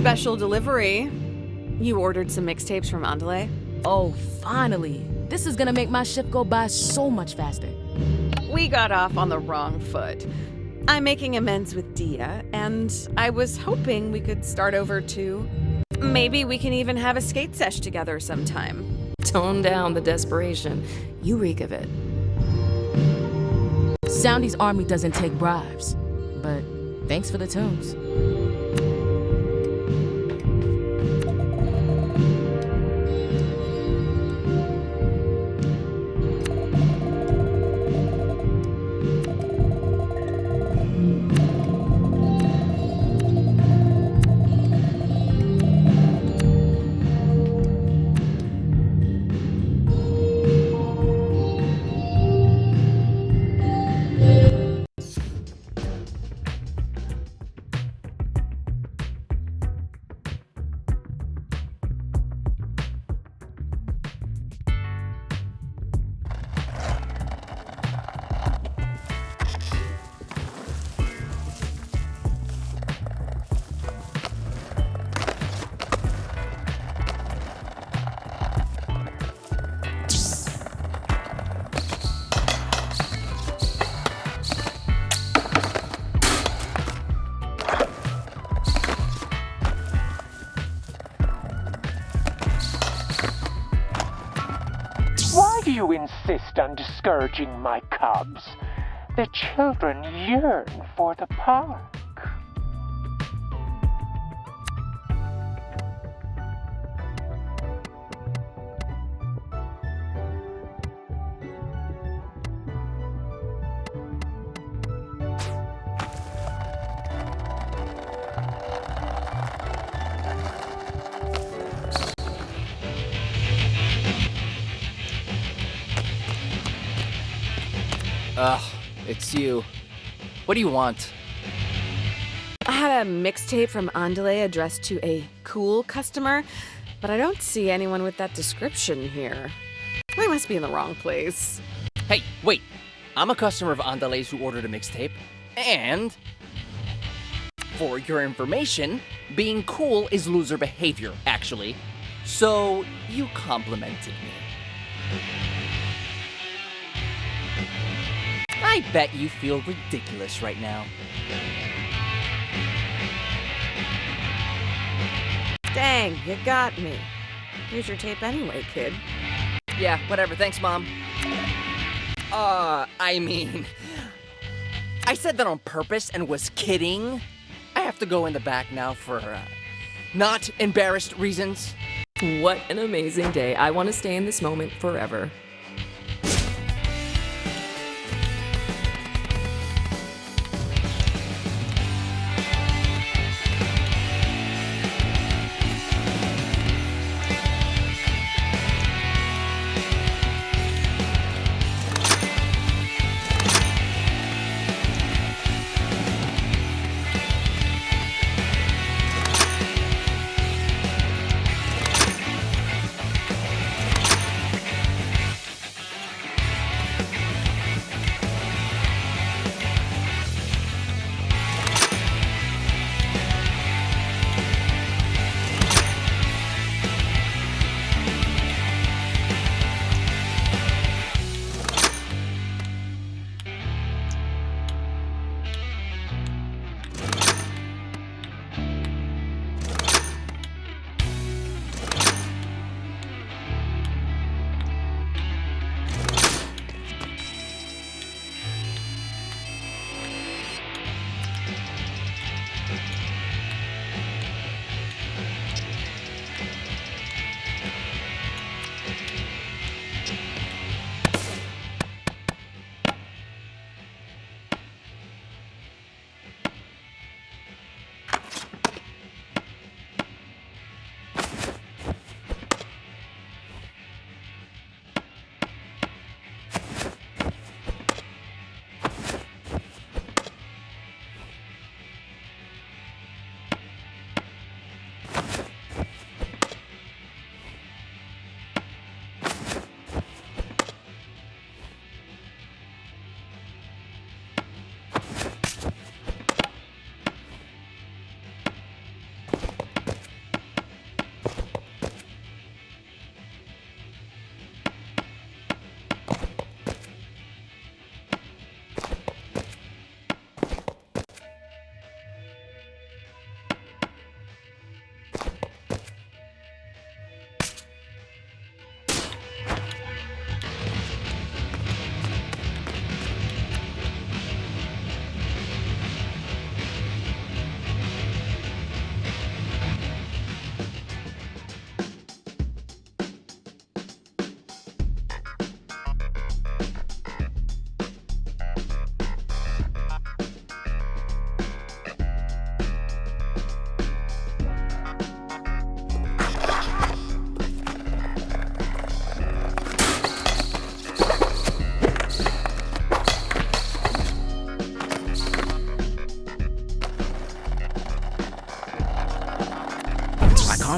Special delivery. You ordered some mixtapes from Andale? Oh, finally. This is gonna make my shift go by so much faster. We got off on the wrong foot. I'm making amends with Dia, and I was hoping we could start over too. Maybe we can even have a skate sesh together sometime. Tone down the desperation. You reek of it. Soundy's army doesn't take bribes, but thanks for the tunes. Why do you insist on discouraging my cubs? The children yearn for the park. Ugh, it's you. What do you want? I had a mixtape from Andale addressed to a cool customer, but I don't see anyone with that description here. I must be in the wrong place. Hey, wait. I'm a customer of Andale's who ordered a mixtape. And, for your information, being cool is loser behavior, actually. So, you complimented me. I bet you feel ridiculous right now. Dang, you got me. Here's your tape anyway, kid. Yeah, whatever, thanks, Mom. I mean... I said that on purpose and was kidding. I have to go in the back now for, not embarrassed reasons. What an amazing day. I want to stay in this moment forever.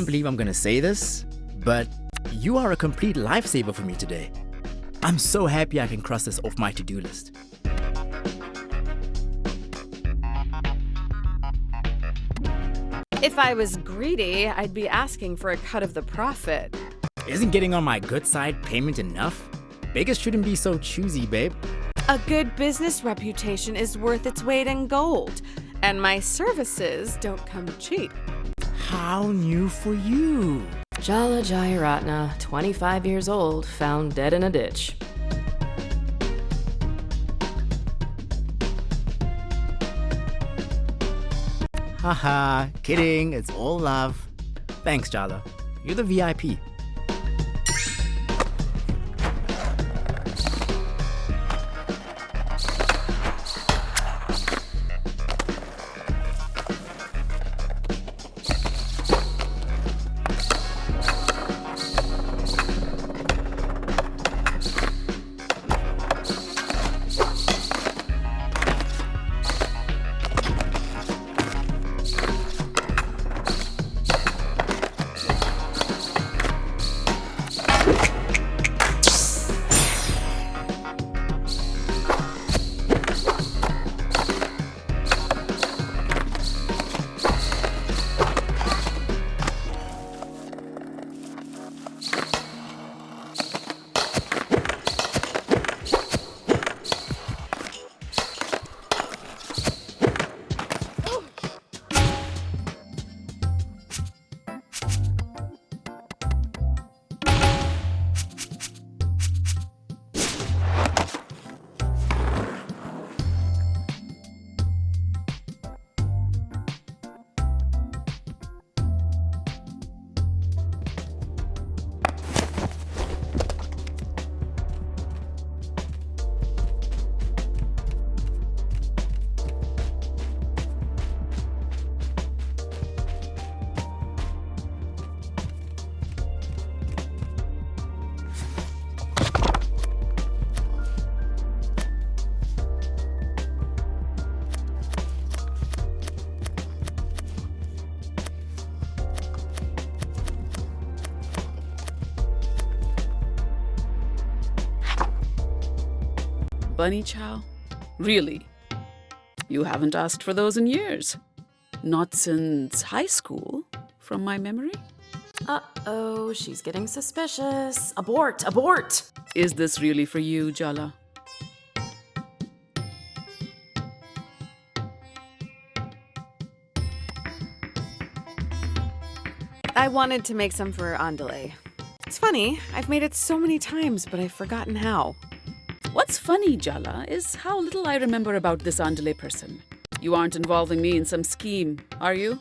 can't believe I'm gonna say this, but you are a complete lifesaver for me today. I'm so happy I can cross this off my to-do list. If I was greedy, I'd be asking for a cut of the profit. Isn't getting on my good side payment enough? Beggars shouldn't be so choosy, babe. A good business reputation is worth its weight in gold, and my services don't come cheap. How new for you? Jala Jayaratna, 25 years old, found dead in a ditch. Haha, kidding, it's all love. Thanks, Jala. You're the VIP. Bunny chow? Really? You haven't asked for those in years. Not since high school, from my memory. Uh-oh, she's getting suspicious. Abort! Abort! Is this really for you, Jala? I wanted to make some for Andale. It's funny, I've made it so many times, but I've forgotten how. What's funny, Jala, is how little I remember about this Andale person. You aren't involving me in some scheme, are you?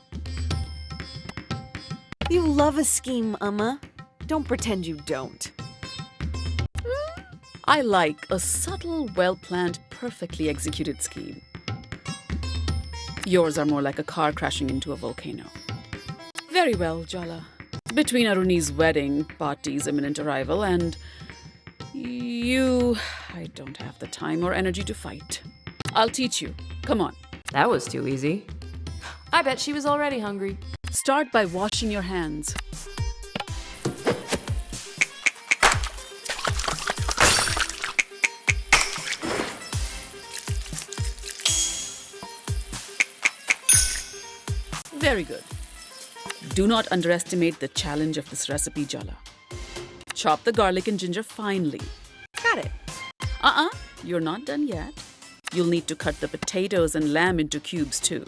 You love a scheme, Amma. Don't pretend you don't. I like a subtle, well-planned, perfectly executed scheme. Yours are more like a car crashing into a volcano. Very well, Jala. Between Aruni's wedding, Pati's imminent arrival, and you, I don't have the time or energy to fight. I'll teach you. Come on. That was too easy. I bet she was already hungry. Start by washing your hands. Very good. Do not underestimate the challenge of this recipe, Jala. Chop the garlic and ginger finely. Got it. You're not done yet. You'll need to cut the potatoes and lamb into cubes too.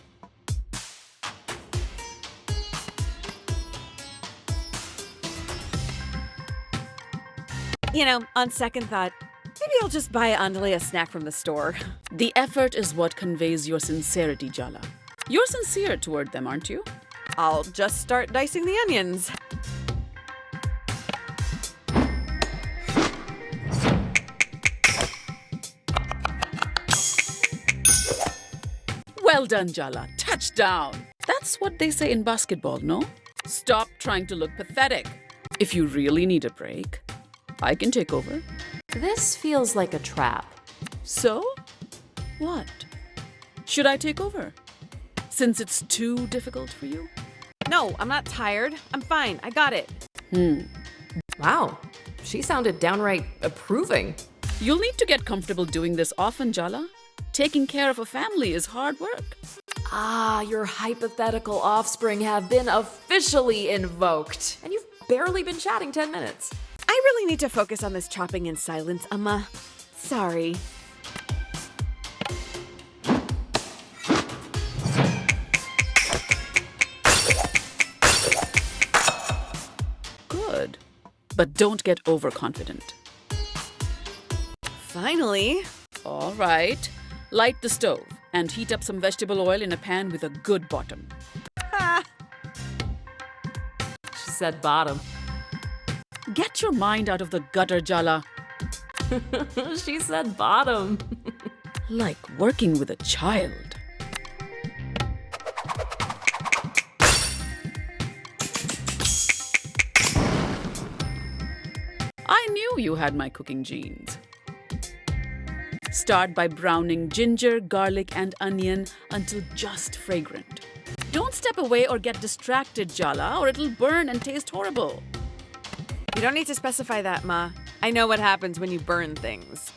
You know, on second thought, maybe I'll just buy Andale a snack from the store. The effort is what conveys your sincerity, Jala. You're sincere toward them, aren't you? I'll just start dicing the onions. Well done, Jala. Touchdown. That's what they say in basketball, no? Stop trying to look pathetic. If you really need a break, I can take over. This feels like a trap. So? What? Should I take over? Since it's too difficult for you? No, I'm not tired. I'm fine. I got it. Wow, she sounded downright approving. You'll need to get comfortable doing this often, Jala. Taking care of a family is hard work. Ah, your hypothetical offspring have been officially invoked. And you've barely been chatting 10 minutes. I really need to focus on this chopping in silence, Amma. Sorry. Good. But don't get overconfident. Finally. All right. Light the stove and heat up some vegetable oil in a pan with a good bottom. She said bottom. Get your mind out of the gutter, Jala. She said bottom. Like working with a child. I knew you had my cooking genes. Start by browning ginger, garlic, and onion until just fragrant. Don't step away or get distracted, Jala, or it'll burn and taste horrible. You don't need to specify that, Ma. I know what happens when you burn things.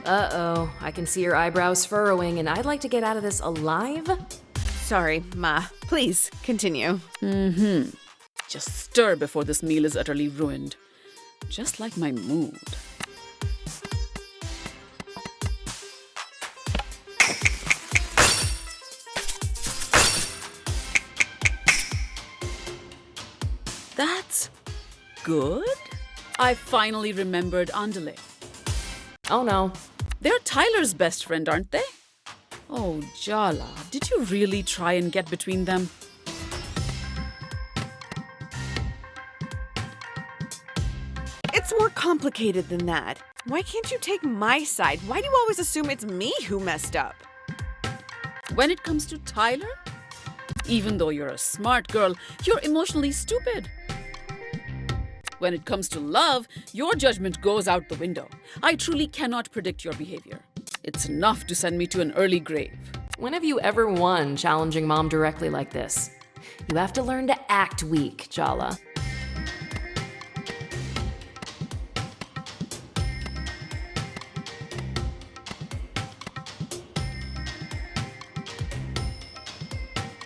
Uh-oh, I can see your eyebrows furrowing, and I'd like to get out of this alive. Sorry, Ma. Please, continue. Just stir before this meal is utterly ruined. Just like my mood. That's good. I finally remembered Andale. Oh no. They're Tyler's best friend, aren't they? Oh, Jala, did you really try and get between them? It's more complicated than that. Why can't you take my side? Why do you always assume it's me who messed up? When it comes to Tyler, even though you're a smart girl, you're emotionally stupid. When it comes to love, your judgment goes out the window. I truly cannot predict your behavior. It's enough to send me to an early grave. When have you ever won challenging Mom directly like this? You have to learn to act weak, Jala.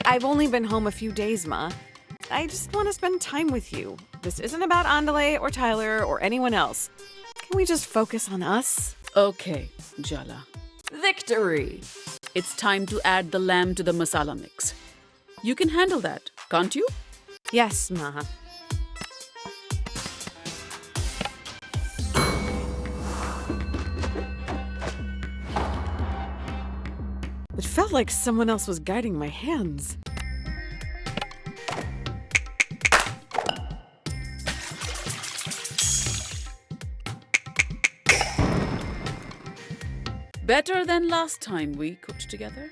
I've only been home a few days, Ma. I just want to spend time with you. This isn't about Andale or Tyler or anyone else. Can we just focus on us? Okay, Jala. Victory! It's time to add the lamb to the masala mix. You can handle that, can't you? Yes, Ma. It felt like someone else was guiding my hands. Better than last time we cooked together.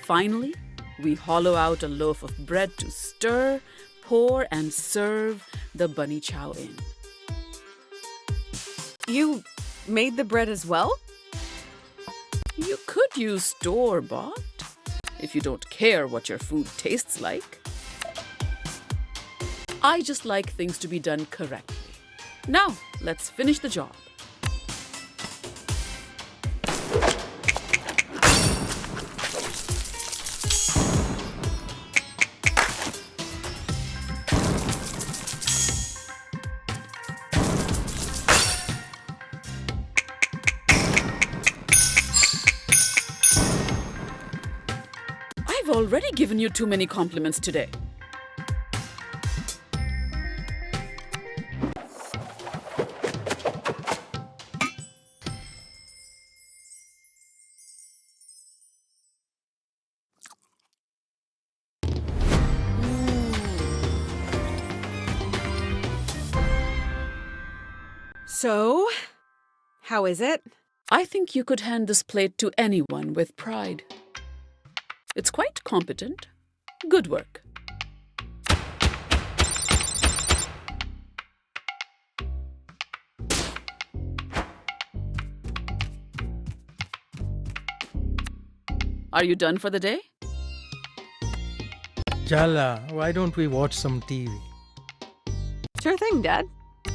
Finally, we hollow out a loaf of bread to stir, pour, and serve the bunny chow in. You made the bread as well? You could use store-bought if you don't care what your food tastes like. I just like things to be done correctly. Now, let's finish the job. I've already given you too many compliments today. So, how is it? I think you could hand this plate to anyone with pride. It's quite competent. Good work. Are you done for the day? Jala, why don't we watch some TV? Sure thing, Dad.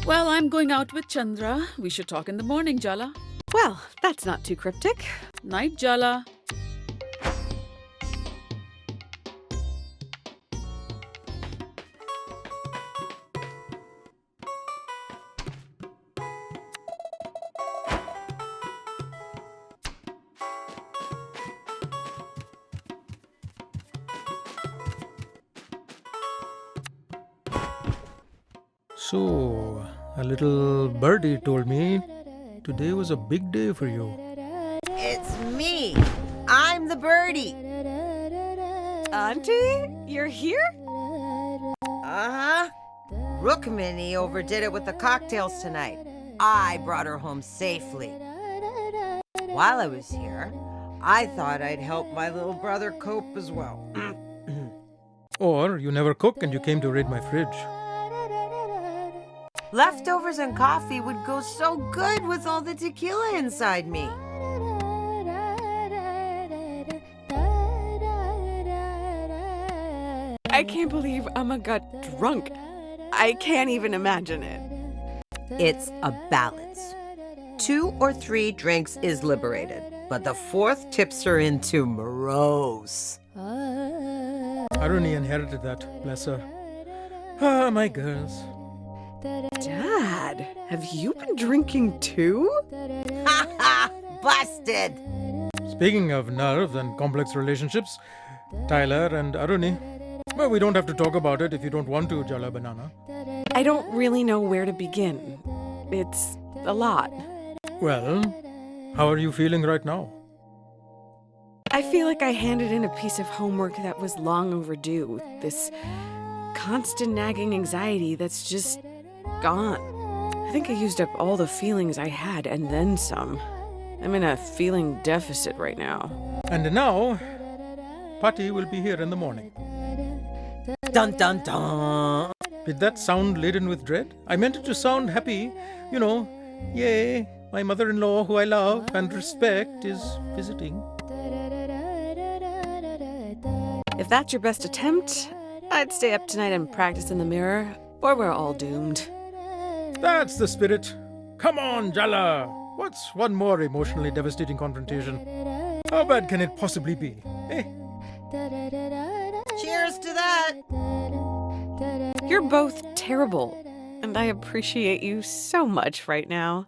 Well, I'm going out with Chandra. We should talk in the morning, Jala. Well, that's not too cryptic. Night, Jala. So, a little birdie told me today was a big day for you. It's me. I'm the birdie. Auntie, you're here? Uh-huh. Rookmini overdid it with the cocktails tonight. I brought her home safely. While I was here, I thought I'd help my little brother cope as well. Or you never cook and you came to raid my fridge. Leftovers and coffee would go so good with all the tequila inside me. I can't believe Amma got drunk. I can't even imagine it. It's a balance. 2 or 3 drinks is liberated, but the 4th tips her into morose. Aruni inherited that, bless her. Ah, my girls. Dad, have you been drinking too? Ha ha! Busted! Speaking of nerve and complex relationships, Tyler and Aruni. Well, we don't have to talk about it if you don't want to, Jala Banana. I don't really know where to begin. It's a lot. Well, how are you feeling right now? I feel like I handed in a piece of homework that was long overdue. This constant nagging anxiety that's just gone. I think I used up all the feelings I had and then some. I'm in a feeling deficit right now. And now, Patti will be here in the morning. Dun dun dun! Did that sound laden with dread? I meant it to sound happy. You know, yay, my mother-in-law, who I love and respect, is visiting. If that's your best attempt, I'd stay up tonight and practice in the mirror, or we're all doomed. That's the spirit. Come on, Jala. What's one more emotionally devastating confrontation? How bad can it possibly be? Eh? Cheers to that! You're both terrible, and I appreciate you so much right now.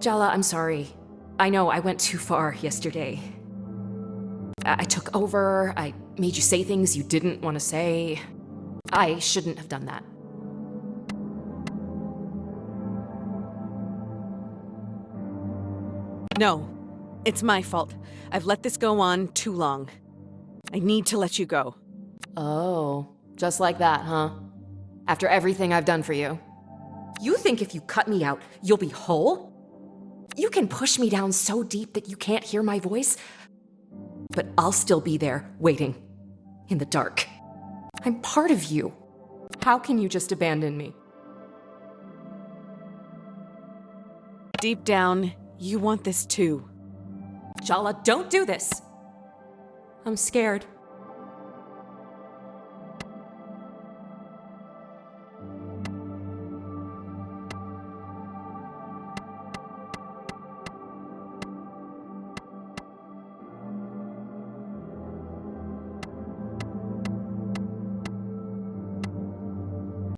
Jala, I'm sorry. I know I went too far yesterday. I took over, I made you say things you didn't want to say. I shouldn't have done that. No, it's my fault. I've let this go on too long. I need to let you go. Oh, just like that, huh? After everything I've done for you. You think if you cut me out, you'll be whole? You can push me down so deep that you can't hear my voice, but I'll still be there, waiting, in the dark. I'm part of you. How can you just abandon me? Deep down, you want this too. Jala, don't do this! I'm scared.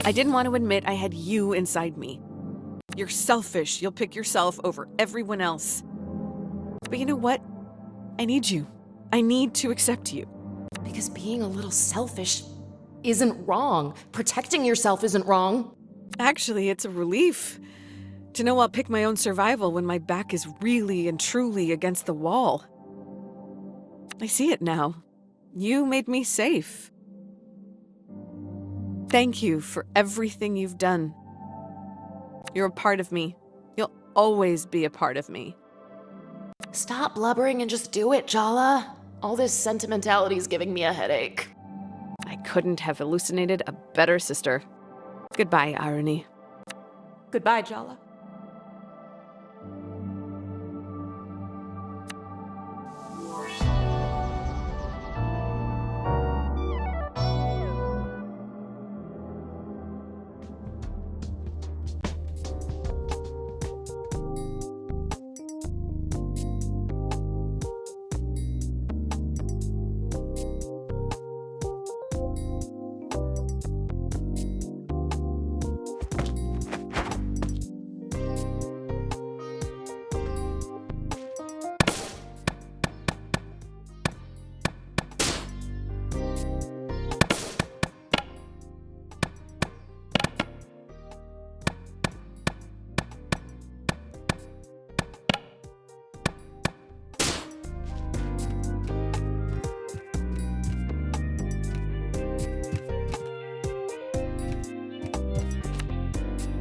I didn't want to admit I had you inside me. You're selfish. You'll pick yourself over everyone else. But you know what? I need you. I need to accept you. Because being a little selfish isn't wrong. Protecting yourself isn't wrong. Actually, it's a relief to know I'll pick my own survival when my back is really and truly against the wall. I see it now. You made me safe. Thank you for everything you've done. You're a part of me. You'll always be a part of me. Stop blubbering and just do it, Jala. All this sentimentality is giving me a headache. I couldn't have hallucinated a better sister. Goodbye, irony. Goodbye, Jala.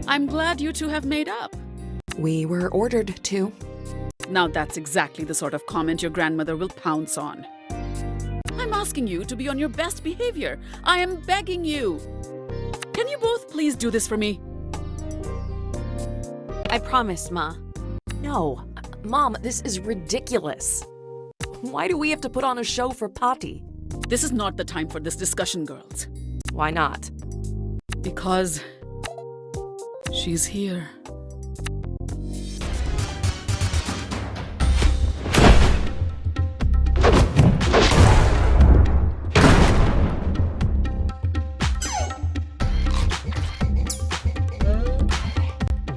I'm glad you two have made up. We were ordered to. Now that's exactly the sort of comment your grandmother will pounce on. I'm asking you to be on your best behavior. I am begging you. Can you both please do this for me? I promise, Ma. No. Mom, this is ridiculous. Why do we have to put on a show for Patti? This is not the time for this discussion, girls. Why not? Because she's here.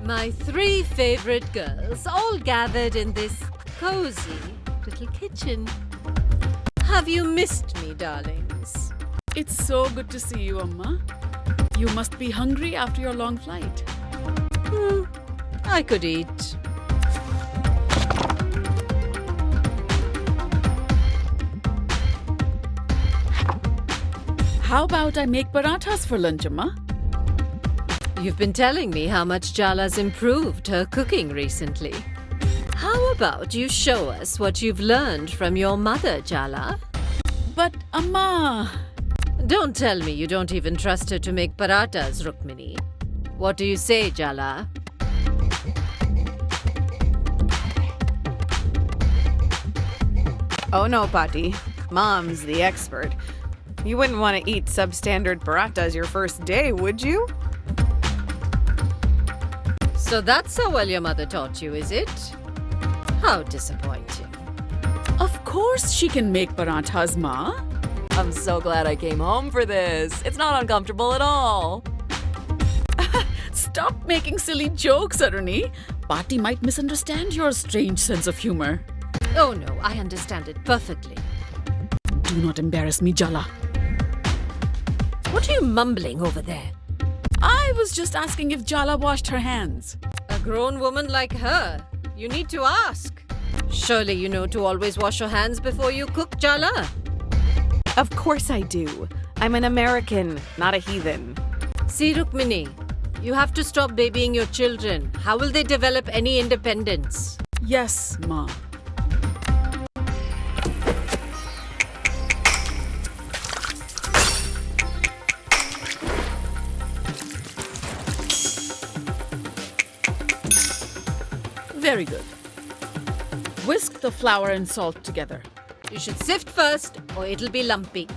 My 3 favorite girls all gathered in this cozy little kitchen. Have you missed me, darlings? It's so good to see you, Amma. You must be hungry after your long flight. I could eat. How about I make parathas for lunch, Amma? You've been telling me how much Jala's improved her cooking recently. How about you show us what you've learned from your mother, Jala? But, Amma... Don't tell me you don't even trust her to make parathas, Rukmini. What do you say, Jala? Oh no, Patti. Mom's the expert. You wouldn't want to eat substandard parathas your first day, would you? So that's how well your mother taught you, is it? How disappointing. Of course she can make parathas, Ma. I'm so glad I came home for this. It's not uncomfortable at all. Stop making silly jokes, Aruni. Patti might misunderstand your strange sense of humor. Oh no, I understand it perfectly. Do not embarrass me, Jala. What are you mumbling over there? I was just asking if Jala washed her hands. A grown woman like her, you need to ask. Surely you know to always wash your hands before you cook, Jala. Of course I do. I'm an American, not a heathen. See, Rukmini, you have to stop babying your children. How will they develop any independence? Yes, Ma. Very good. Whisk the flour and salt together. You should sift first, or it'll be lumpy.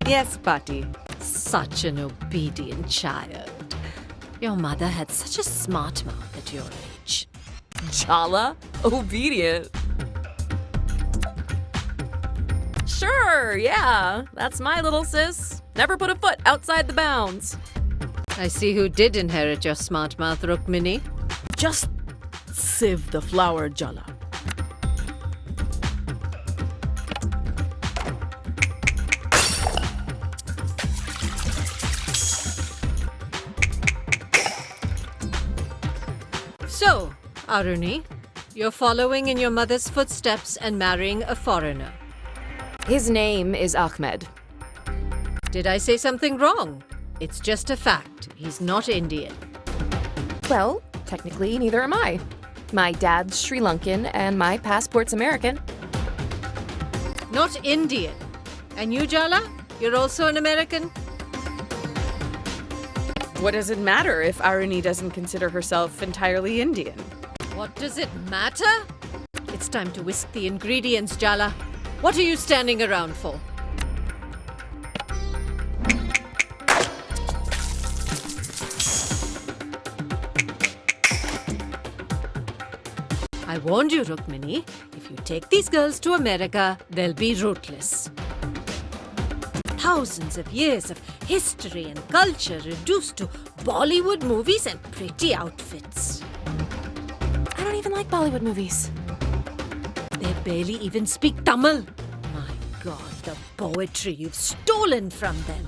Yes, Patti. Such an obedient child. Your mother had such a smart mouth at your age. Jala? Obedient. Sure, yeah. That's my little sis. Never put a foot outside the bounds. I see who did inherit your smart mouth, Rukmini. Just sieve the flour, Jala. So, Aruni, you're following in your mother's footsteps and marrying a foreigner. His name is Ahmed. Did I say something wrong? It's just a fact. He's not Indian. Well, technically, neither am I. My dad's Sri Lankan and my passport's American. Not Indian. And you, Jala? You're also an American? What does it matter if Aruni doesn't consider herself entirely Indian? What does it matter? It's time to whisk the ingredients, Jala. What are you standing around for? I warned you, Rukmini. If you take these girls to America, they'll be ruthless. Thousands of years of history and culture reduced to Bollywood movies and pretty outfits. I don't even like Bollywood movies. They barely even speak Tamil. My God, the poetry you've stolen from them.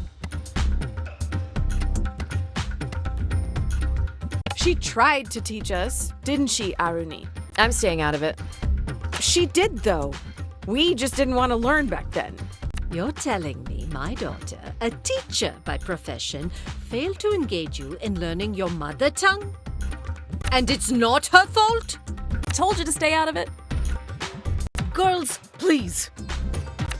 She tried to teach us, didn't she, Aruni? I'm staying out of it. She did, though. We just didn't want to learn back then. You're telling me my daughter, a teacher by profession, failed to engage you in learning your mother tongue? And it's not her fault? Told you to stay out of it. Girls, please.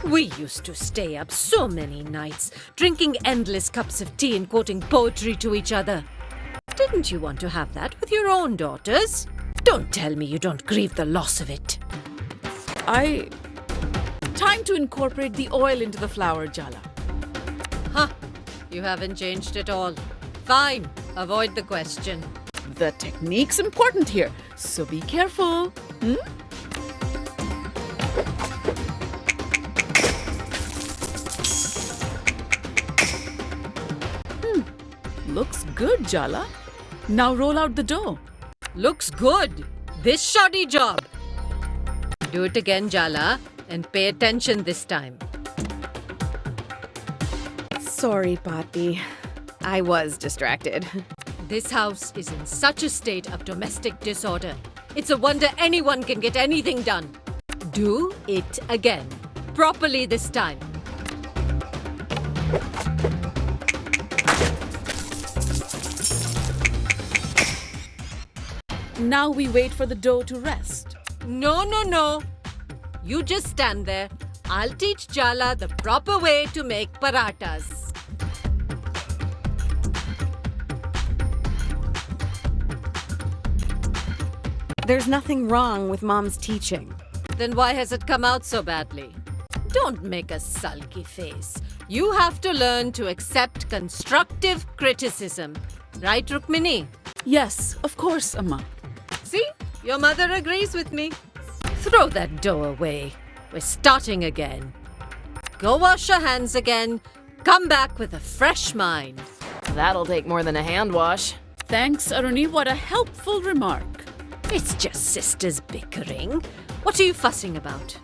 We used to stay up so many nights, drinking endless cups of tea and quoting poetry to each other. Didn't you want to have that with your own daughters? Don't tell me you don't grieve the loss of it. Time to incorporate the oil into the flour, Jala. Huh, you haven't changed at all. Fine, avoid the question. The technique's important here, so be careful. Looks good, Jala. Now roll out the dough. Looks good. This shoddy job. Do it again, Jala, and pay attention this time. Sorry, Poppy. I was distracted. This house is in such a state of domestic disorder. It's a wonder anyone can get anything done. Do it again. Properly this time. Now we wait for the dough to rest. No. You just stand there. I'll teach Jala the proper way to make parathas. There's nothing wrong with Mom's teaching. Then why has it come out so badly? Don't make a sulky face. You have to learn to accept constructive criticism. Right, Rukmini? Yes, of course, Amma. See? Your mother agrees with me. Throw that dough away. We're starting again. Go wash your hands again. Come back with a fresh mind. That'll take more than a hand wash. Thanks, Aruni. What a helpful remark. It's just sisters bickering. What are you fussing about?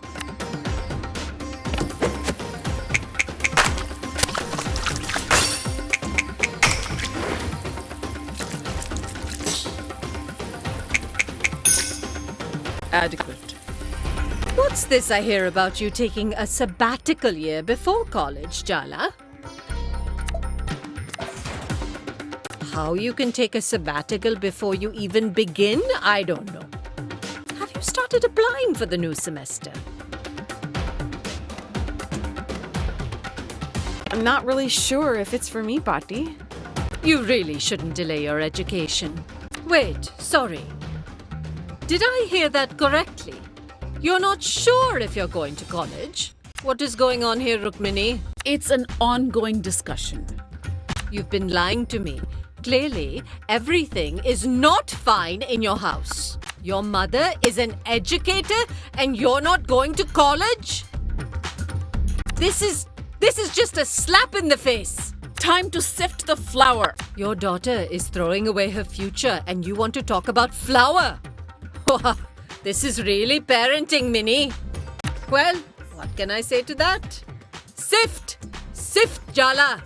Adequate. What's this I hear about you taking a sabbatical year before college, Jala? How you can take a sabbatical before you even begin, I don't know. Have you started applying for the new semester? I'm not really sure if it's for me, Patti. You really shouldn't delay your education. Wait, sorry. Did I hear that correctly? You're not sure if you're going to college? What is going on here, Rukmini? It's an ongoing discussion. You've been lying to me. Clearly, everything is not fine in your house. Your mother is an educator and you're not going to college? This is just a slap in the face. Time to sift the flour. Your daughter is throwing away her future and you want to talk about flour? This is really parenting, Minnie. Well, what can I say to that? Sift! Sift, Jala!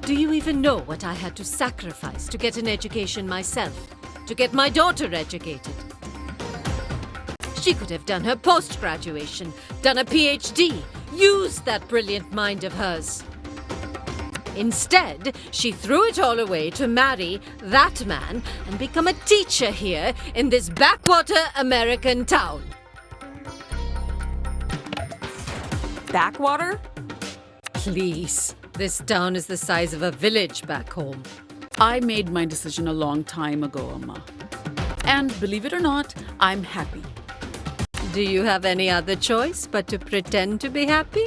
Do you even know what I had to sacrifice to get an education myself? To get my daughter educated? She could have done her post-graduation, done a PhD, used that brilliant mind of hers. Instead, she threw it all away to marry that man and become a teacher here in this backwater American town. Backwater? Please, this town is the size of a village back home. I made my decision a long time ago, Amma. And believe it or not, I'm happy. Do you have any other choice but to pretend to be happy?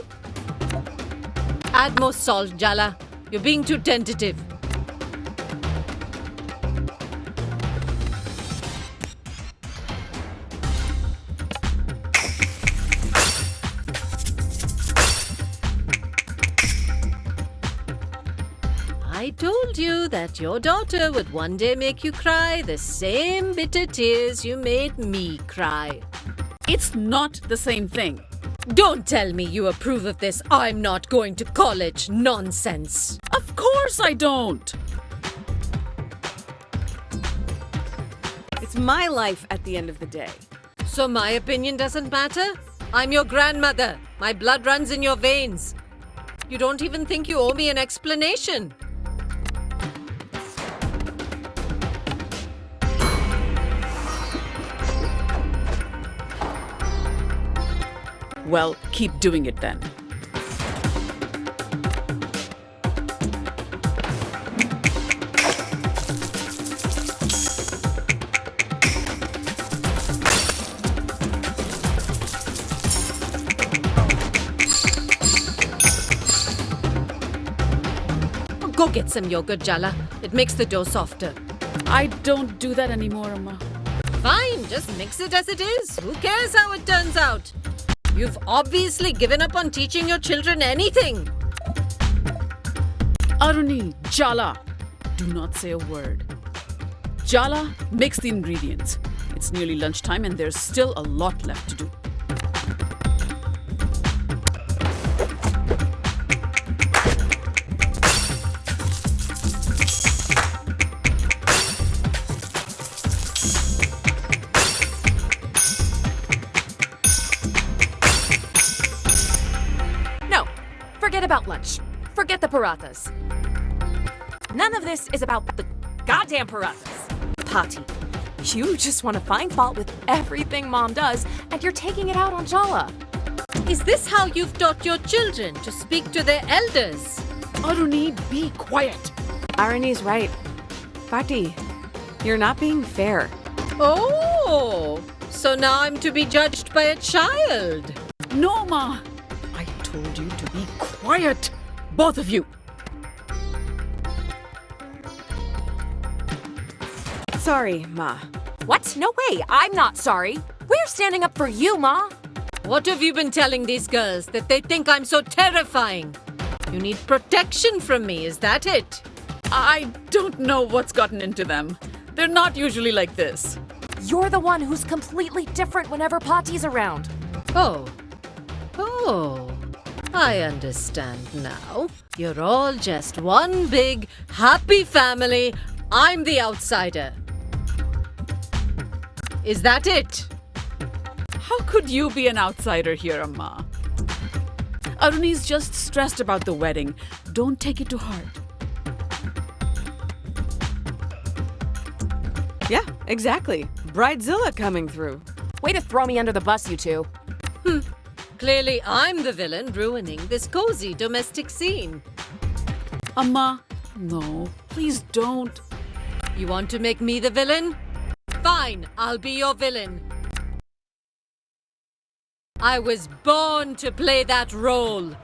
Add more salt, Jala. You're being too tentative. I told you that your daughter would one day make you cry the same bitter tears you made me cry. It's not the same thing. Don't tell me you approve of this I'm not going to college nonsense. Of course I don't. It's my life at the end of the day. So my opinion doesn't matter? I'm your grandmother. My blood runs in your veins. You don't even think you owe me an explanation. Well, keep doing it then. Go get some yogurt, Jala. It makes the dough softer. I don't do that anymore, Amma. Fine, just mix it as it is. Who cares how it turns out? You've obviously given up on teaching your children anything. Aruni, Jala, do not say a word. Jala, mix the ingredients. It's nearly lunchtime and there's still a lot left to do. No, forget about lunch. Forget the parathas. None of this is about the goddamn parathas. Tati, you just want to find fault with everything Mom does, and you're taking it out on Jala. Is this how you've taught your children to speak to their elders? Aruni, be quiet. Arani's right. Pati, you're not being fair. Oh, so now I'm to be judged by a child. No, Ma. I told you to be quiet. Both of you. Sorry, Ma. What? No way. I'm not sorry. We're standing up for you, Ma. What have you been telling these girls that they think I'm so terrifying? You need protection from me, is that it? I don't know what's gotten into them. They're not usually like this. You're the one who's completely different whenever Pati's around. Oh, I understand now. You're all just one big, happy family. I'm the outsider. Is that it? How could you be an outsider here, Amma? Aruni's just stressed about the wedding. Don't take it to heart. Yeah, exactly. Bridezilla coming through. Way to throw me under the bus, you two. Clearly, I'm the villain ruining this cozy domestic scene. Amma, no, please don't. You want to make me the villain? Fine, I'll be your villain. I was born to play that role.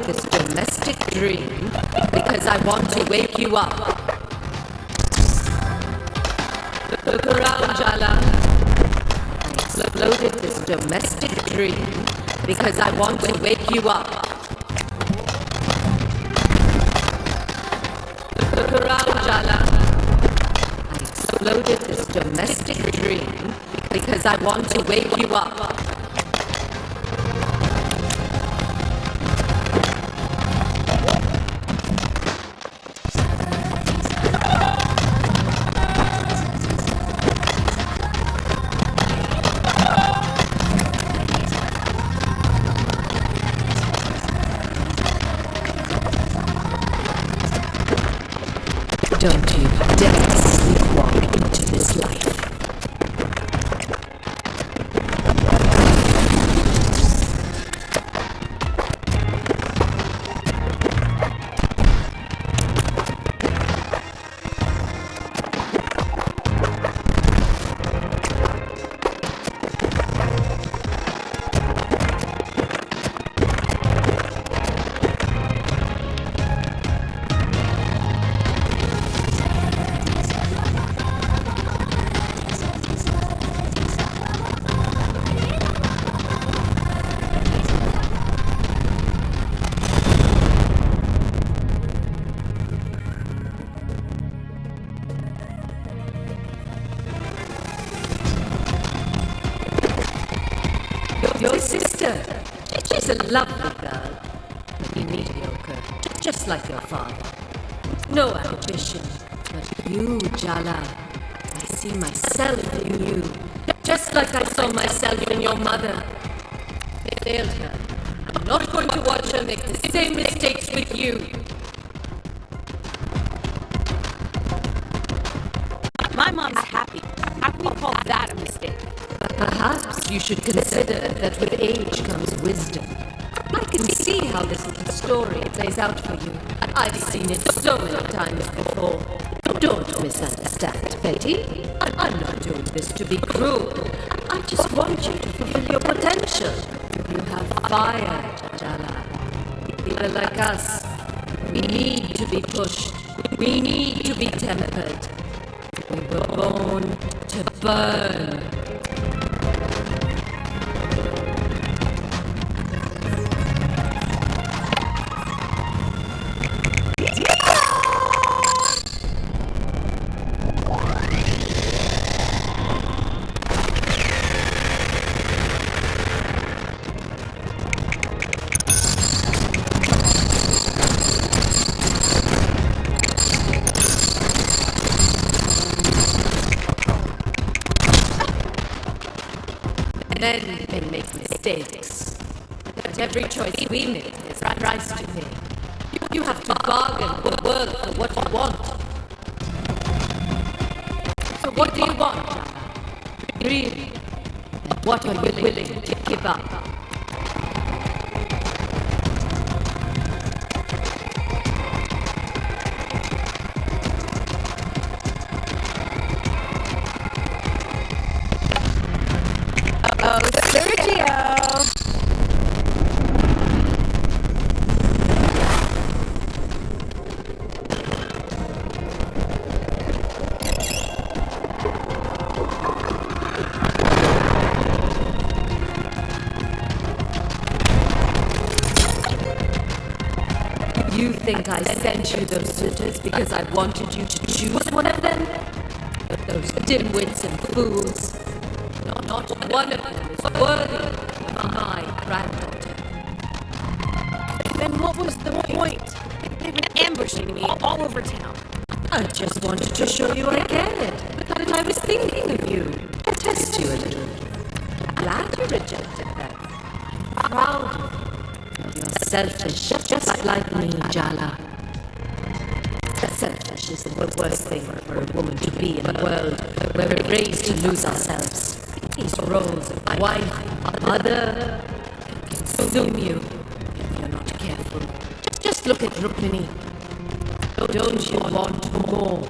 this domestic dream because I want to wake you up. Look around, Jala. I exploded this domestic dream because I want to wake you up. Look around, Jala. I exploded this domestic dream because I want to wake you up. Don't you dare sleepwalk into this life. Your sister, she's a lovely girl. Mediocre, just like your father. No ambition, but you, Jala. I see myself in you, just like I saw myself in your mother. They failed her. I'm not going to watch her make the same mistakes with you. My mom's happy. How can you call that a mistake? Perhaps you should consider that with age comes wisdom. I can see how this little story plays out for you. I've seen it so many times before. Don't misunderstand, Betty. I'm not doing this to be cruel. I just want you to fulfill your potential. You have fire, Jala. People like us, we need to be pushed. We need to be tempered. We were born to burn. Men may make mistakes, but every choice we make is a price to pay. You have to bargain or work for what you want. So what do you want, Jala? Really? And what are you willing to give up? Oh, Sergio! You think I sent you those suitors because I wanted you to choose one of them? But those dimwits and fools, not one of them is worthy of my granddaughter. Then what was the point? They've been ambushing me all over town. I just wanted to show you I cared, that I was thinking of you, to test you a little. Glad you rejected them. Proud of you. You're selfish, just like me, Jala. Selfish is the worst thing for a woman to be in a world where we're raised to lose ourselves. These roles of wife, mother, can consume you if you're not careful. Just look at Rukmini. Don't you want more?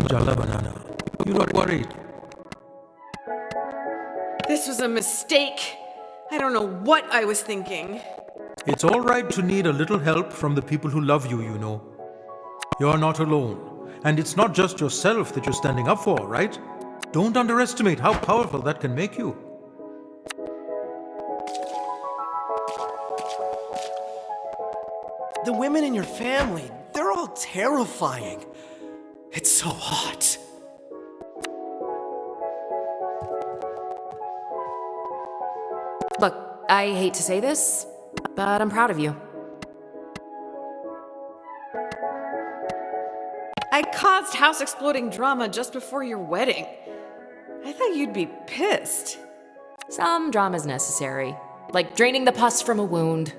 Jala Banana. You not worried? This was a mistake. I don't know what I was thinking. It's all right to need a little help from the people who love you, you know. You're not alone. And it's not just yourself that you're standing up for, right? Don't underestimate how powerful that can make you. The women in your family, they're all terrifying. It's so hot. Look, I hate to say this, but I'm proud of you. I caused house exploding drama just before your wedding. I thought you'd be pissed. Some drama's necessary, like draining the pus from a wound.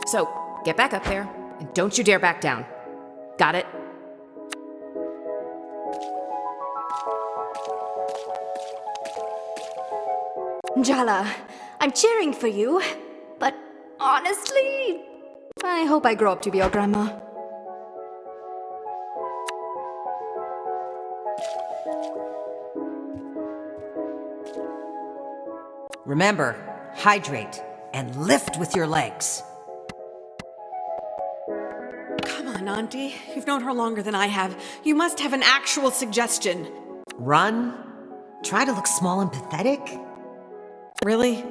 So, get back up there, and don't you dare back down. Got it? Jala, I'm cheering for you, but honestly, I hope I grow up to be your grandma. Remember, hydrate and lift with your legs. Come on, Auntie. You've known her longer than I have. You must have an actual suggestion. Run. Try to look small and pathetic. Really?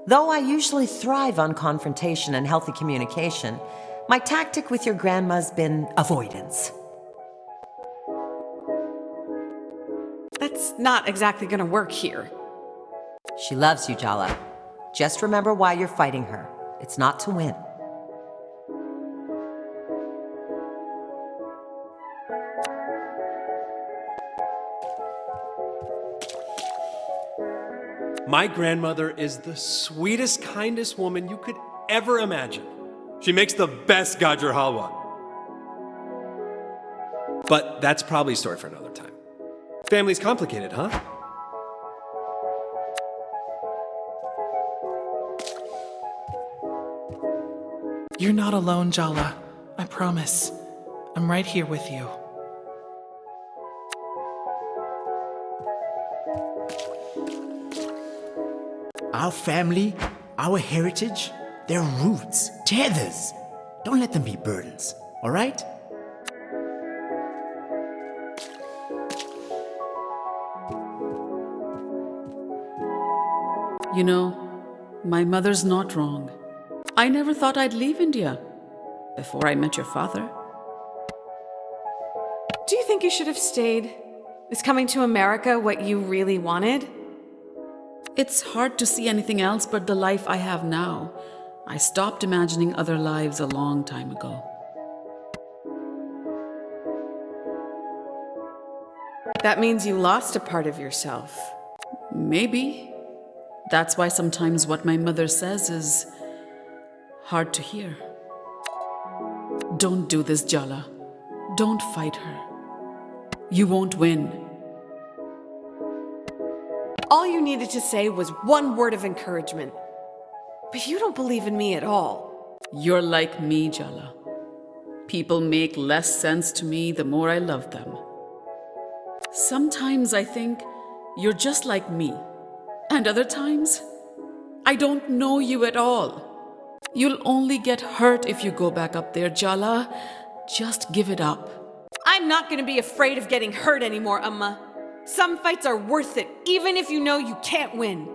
Though I usually thrive on confrontation and healthy communication, my tactic with your grandma's been avoidance. That's not exactly gonna work here. She loves you, Jala. Just remember why you're fighting her. It's not to win. My grandmother is the sweetest, kindest woman you could ever imagine. She makes the best gajar halwa. But that's probably a story for another time. Family's complicated, huh? You're not alone, Jala. I promise. I'm right here with you. Our family, our heritage, their roots, tethers. Don't let them be burdens, all right? You know, my mother's not wrong. I never thought I'd leave India before I met your father. Do you think you should have stayed? Is coming to America what you really wanted? It's hard to see anything else but the life I have now. I stopped imagining other lives a long time ago. That means you lost a part of yourself. Maybe. That's why sometimes what my mother says is hard to hear. Don't do this, Jala. Don't fight her. You won't win. All you needed to say was one word of encouragement. But you don't believe in me at all. You're like me, Jala. People make less sense to me the more I love them. Sometimes I think you're just like me. And other times, I don't know you at all. You'll only get hurt if you go back up there, Jala. Just give it up. I'm not gonna be afraid of getting hurt anymore, Amma. Some fights are worth it, even if you know you can't win.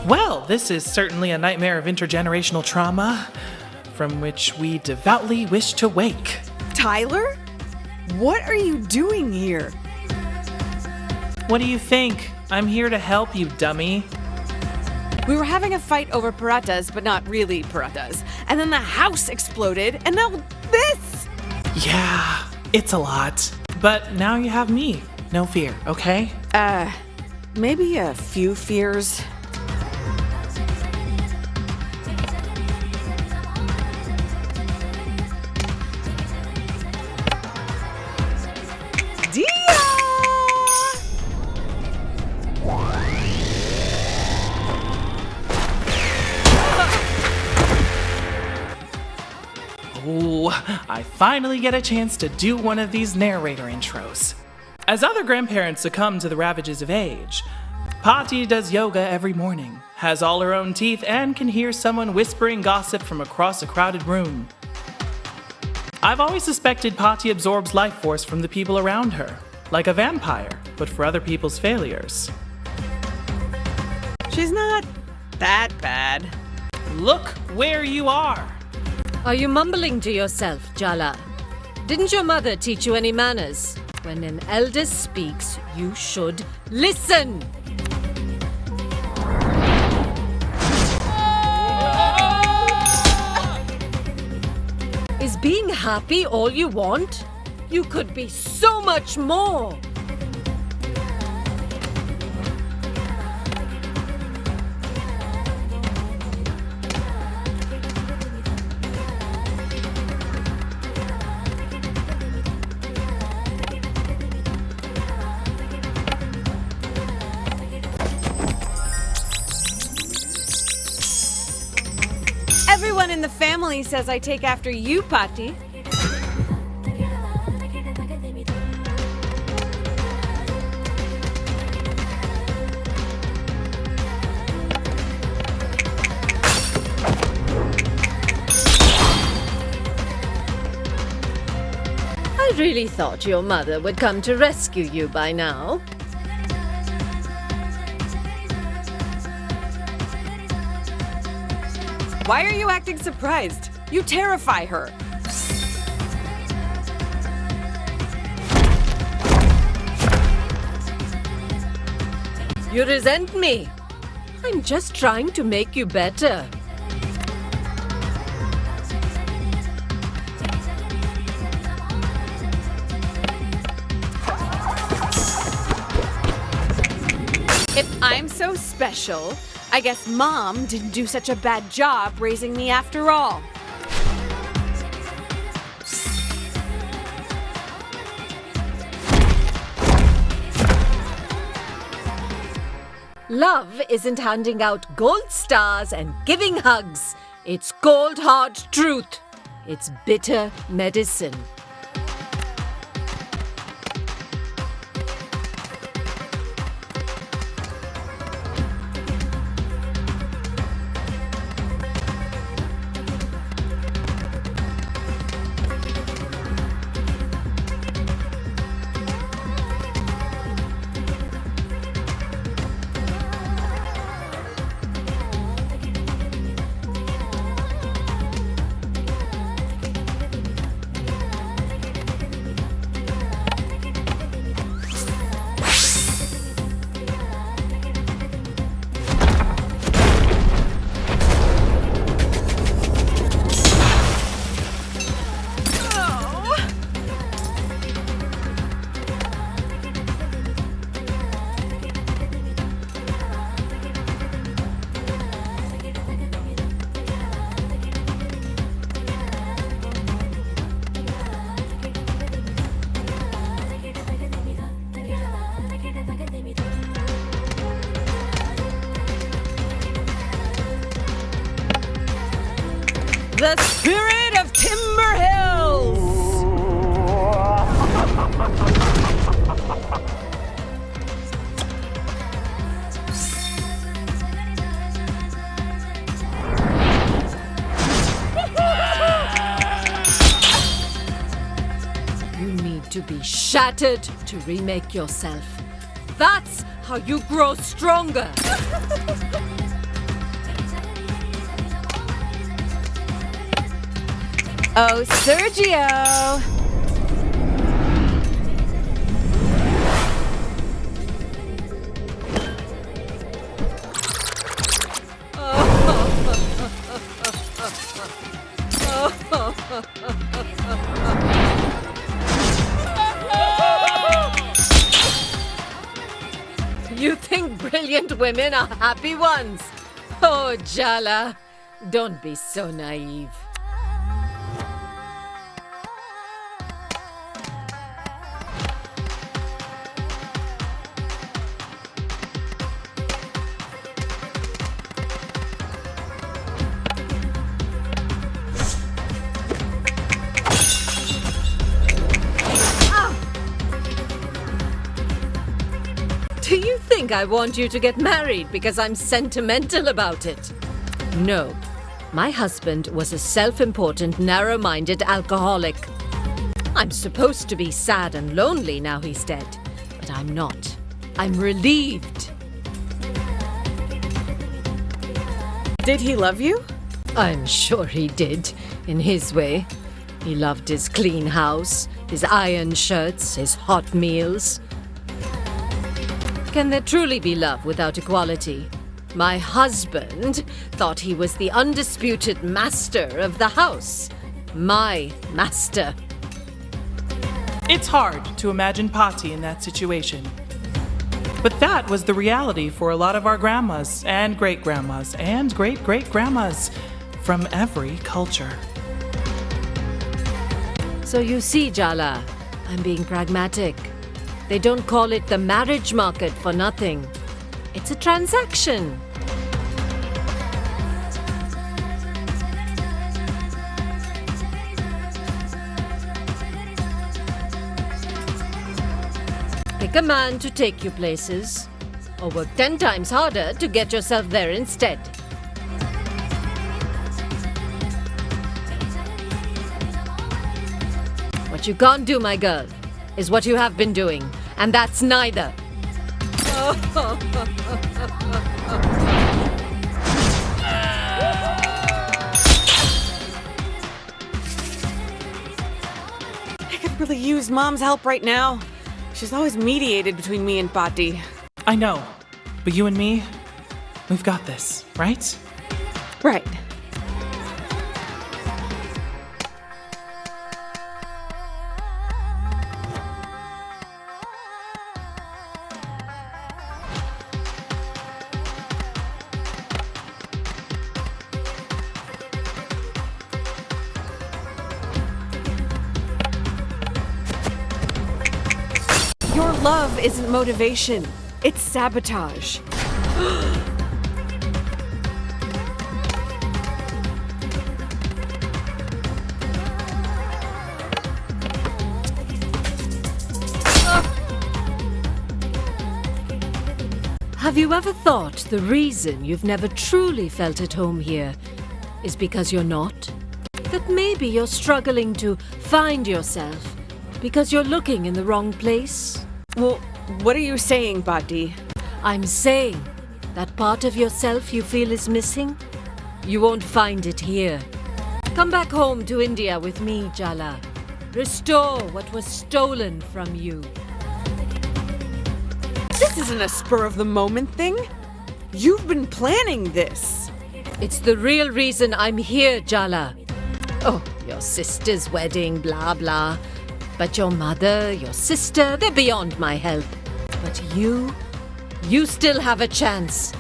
Well, this is certainly a nightmare of intergenerational trauma from which we devoutly wish to wake. Tyler? What are you doing here? What do you think? I'm here to help you, dummy. We were having a fight over paratas, but not really paratas. And then the house exploded, and now this! Yeah, it's a lot. But now you have me. No fear, okay? maybe a few fears. Oh, I finally get a chance to do one of these narrator intros. As other grandparents succumb to the ravages of age, Patti does yoga every morning, has all her own teeth, and can hear someone whispering gossip from across a crowded room. I've always suspected Patti absorbs life force from the people around her, like a vampire, but for other people's failures. She's not that bad. Look where you are! Are you mumbling to yourself, Jala? Didn't your mother teach you any manners? When an elder speaks, you should listen! Is being happy all you want? You could be so much more! Everyone in the family says I take after you, Patti. I really thought your mother would come to rescue you by now. Why are you acting surprised? You terrify her. You resent me. I'm just trying to make you better. If I'm so special, I guess Mom didn't do such a bad job raising me after all. Love isn't handing out gold stars and giving hugs. It's cold hard truth. It's bitter medicine. The spirit of Timber Hills! You need to be shattered to remake yourself. That's how you grow stronger. Oh, Sergio! You think brilliant women are happy ones? Oh, Jala, don't be so naive. Do you think I want you to get married because I'm sentimental about it? No. My husband was a self-important, narrow-minded alcoholic. I'm supposed to be sad and lonely now he's dead, but I'm not. I'm relieved. Did he love you? I'm sure he did, in his way. He loved his clean house, his iron shirts, his hot meals. Can there truly be love without equality? My husband thought he was the undisputed master of the house. My master. It's hard to imagine Pati in that situation. But that was the reality for a lot of our grandmas and great-grandmas and great-great-grandmas from every culture. So you see, Jala, I'm being pragmatic. They don't call it the marriage market for nothing. It's a transaction. Pick a man to take you places, or work 10 times harder to get yourself there instead. What you can't do, my girl, is what you have been doing, and that's neither. I could really use Mom's help right now. She's always mediated between me and Pati. I know, but you and me, we've got this, right? Right. Your love isn't motivation. It's sabotage. Have you ever thought the reason you've never truly felt at home here is because you're not? That maybe you're struggling to find yourself because you're looking in the wrong place? Well, what are you saying, Pati? I'm saying that part of yourself you feel is missing, you won't find it here. Come back home to India with me, Jala. Restore what was stolen from you. This isn't a spur-of-the-moment thing. You've been planning this. It's the real reason I'm here, Jala. Oh, your sister's wedding, blah, blah. But your mother, your sister, they're beyond my help. But you still have a chance.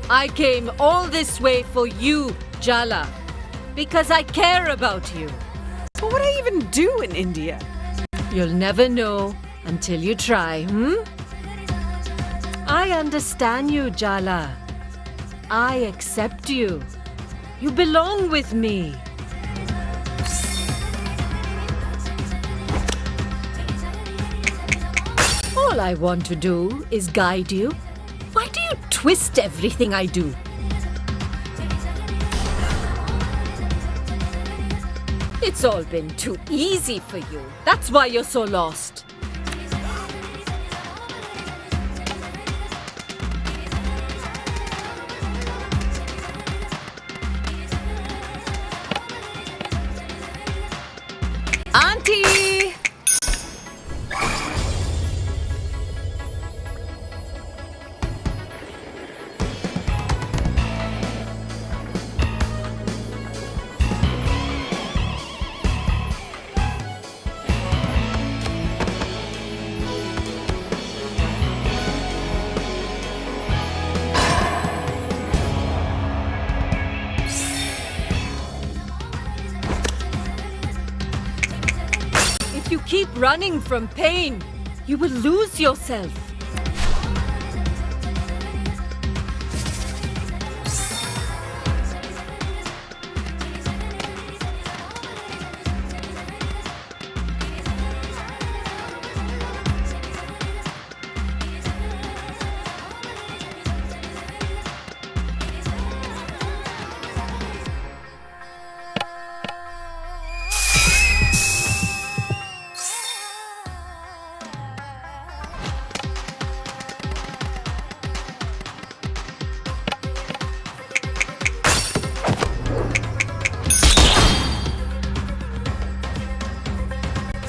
I came all this way for you, Jala, because I care about you. But what do I even do in India? You'll never know until you try, I understand you, Jala. I accept you. You belong with me. All I want to do is guide you. Why do you twist everything I do? It's all been too easy for you. That's why you're so lost. Auntie! If you keep running from pain, you will lose yourself.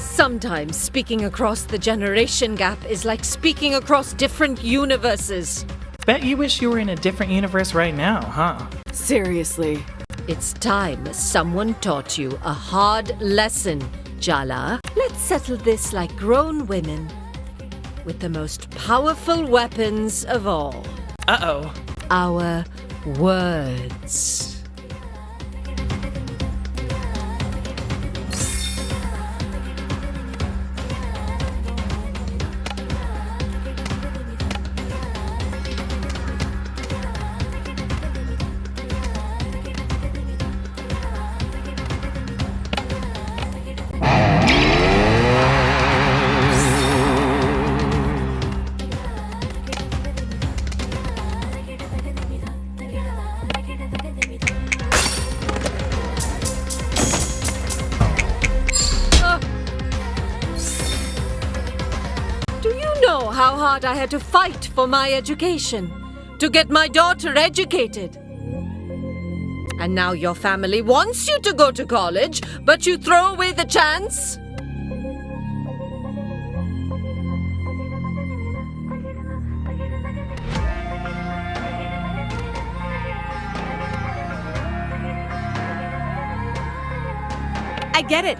Sometimes speaking across the generation gap is like speaking across different universes. Bet you wish you were in a different universe right now, huh? Seriously. It's time someone taught you a hard lesson, Jala. Let's settle this like grown women with the most powerful weapons of all. Uh-oh. Our words. How hard I had to fight for my education, to get my daughter educated. And now your family wants you to go to college, but you throw away the chance? I get it.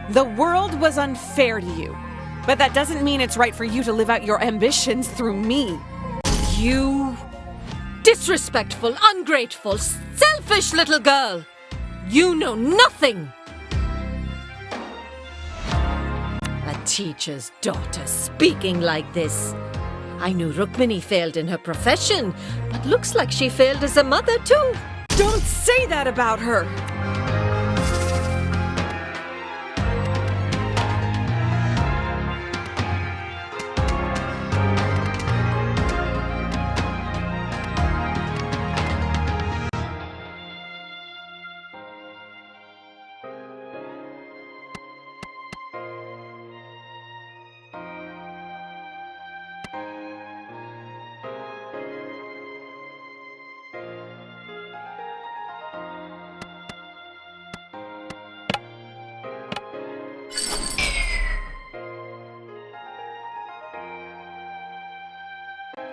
The world was unfair to you. But that doesn't mean it's right for you to live out your ambitions through me. You disrespectful, ungrateful, selfish little girl. You know nothing. A teacher's daughter speaking like this. I knew Rukmini failed in her profession, but looks like she failed as a mother too. Don't say that about her.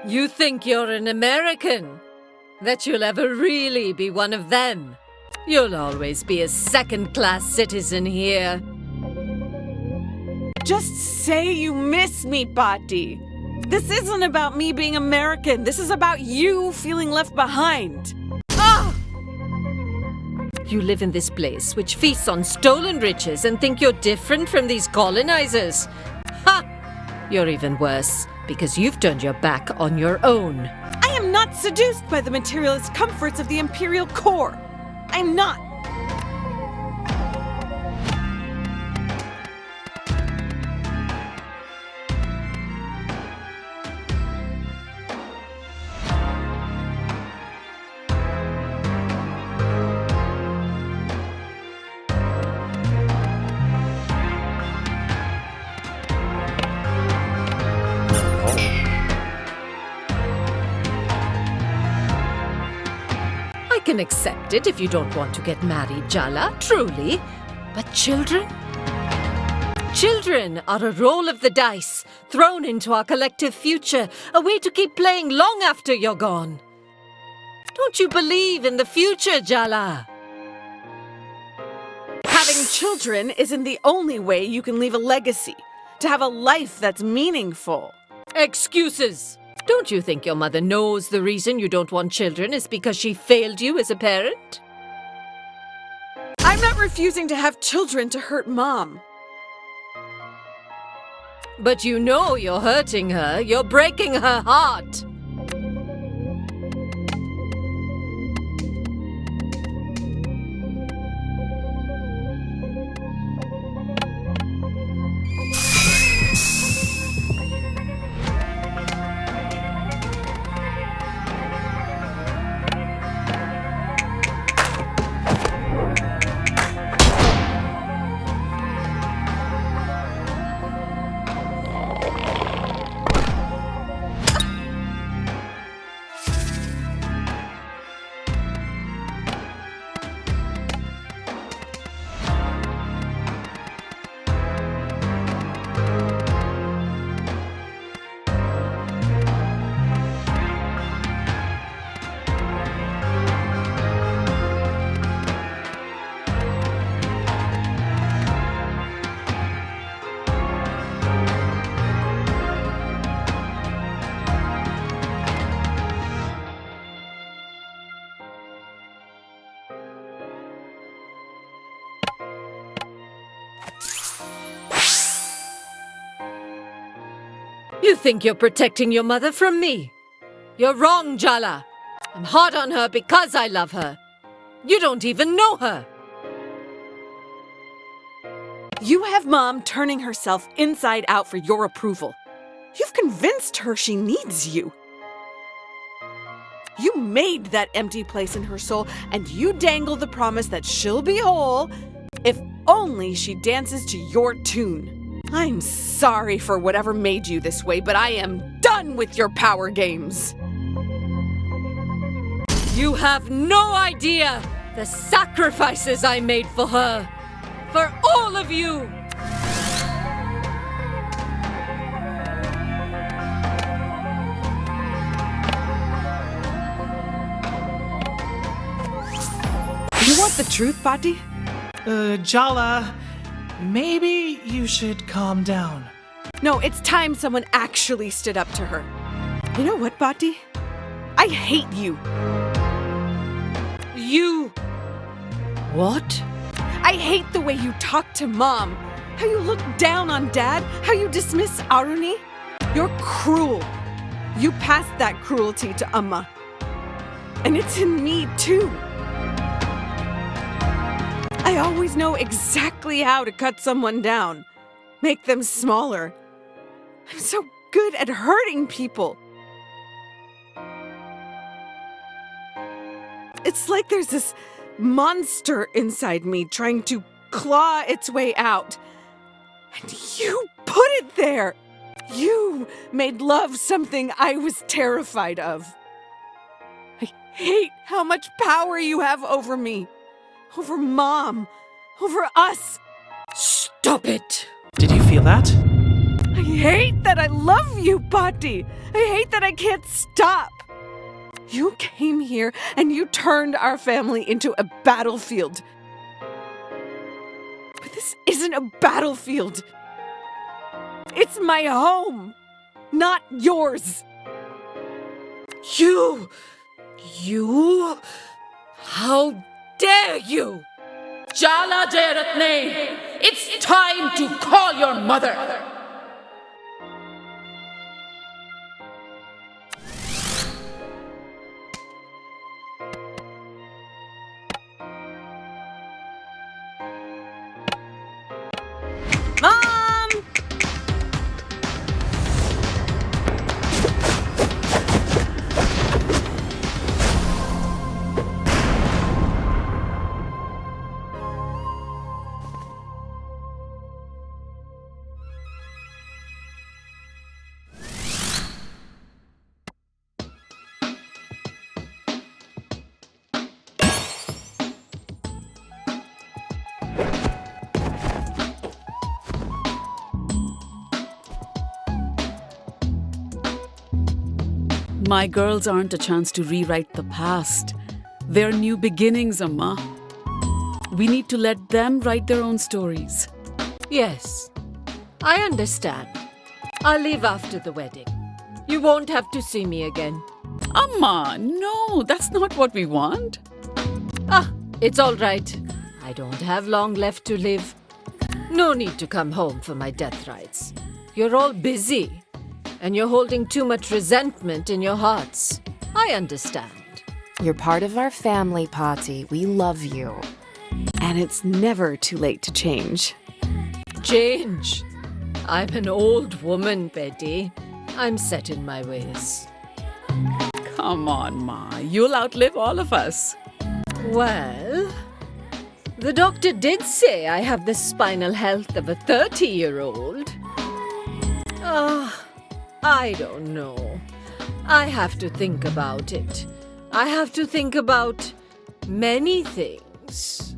You think you're an American? That you'll ever really be one of them? You'll always be a second-class citizen here. Just say you miss me, Patti. This isn't about me being American. This is about you feeling left behind. Ah! You live in this place which feasts on stolen riches and think you're different from these colonizers. Ha! You're even worse, because you've turned your back on your own. I am not seduced by the materialist comforts of the Imperial core. I'm not. I can accept it if you don't want to get married, Jala, truly. But children? Children are a roll of the dice, thrown into our collective future, a way to keep playing long after you're gone. Don't you believe in the future, Jala? Having children isn't the only way you can leave a legacy, to have a life that's meaningful. Excuses! Don't you think your mother knows the reason you don't want children is because she failed you as a parent? I'm not refusing to have children to hurt Mom. But you know you're hurting her. You're breaking her heart. You think you're protecting your mother from me? You're wrong, Jala. I'm hot on her because I love her. You don't even know her. You have Mom turning herself inside out for your approval. You've convinced her she needs you. You made that empty place in her soul, and you dangle the promise that she'll be whole if only she dances to your tune. I'm sorry for whatever made you this way, but I am done with your power games. You have no idea the sacrifices I made for her. For all of you. You want the truth, Pati? Jala, maybe you should calm down. No, it's time someone actually stood up to her. You know what, Pati? I hate you. You... What? I hate the way you talk to Mom. How you look down on Dad. How you dismiss Aruni. You're cruel. You passed that cruelty to Amma. And it's in me, too. I always know exactly how to cut someone down. Make them smaller. I'm so good at hurting people. It's like there's this monster inside me trying to claw its way out. And you put it there. You made love something I was terrified of. I hate how much power you have over me. Over Mom. Over us. Stop it. Did you feel that? I hate that I love you, Pati. I hate that I can't stop. You came here and you turned our family into a battlefield. But this isn't a battlefield. It's my home, not yours. You... How dare you? Jala Jaratne, it's time to call your mother. Mom! My girls aren't a chance to rewrite the past. They're new beginnings, Amma. We need to let them write their own stories. Yes, I understand. I'll leave after the wedding. You won't have to see me again. Amma, no, that's not what we want. Ah, it's all right. I don't have long left to live. No need to come home for my death rites. You're all busy, and you're holding too much resentment in your hearts. I understand. You're part of our family, Patty. We love you. And it's never too late to change. Change. I'm an old woman, Betty. I'm set in my ways. Come on, Ma. You'll outlive all of us. Well, the doctor did say I have the spinal health of a 30-year-old. I don't know. I have to think about it. I have to think about many things.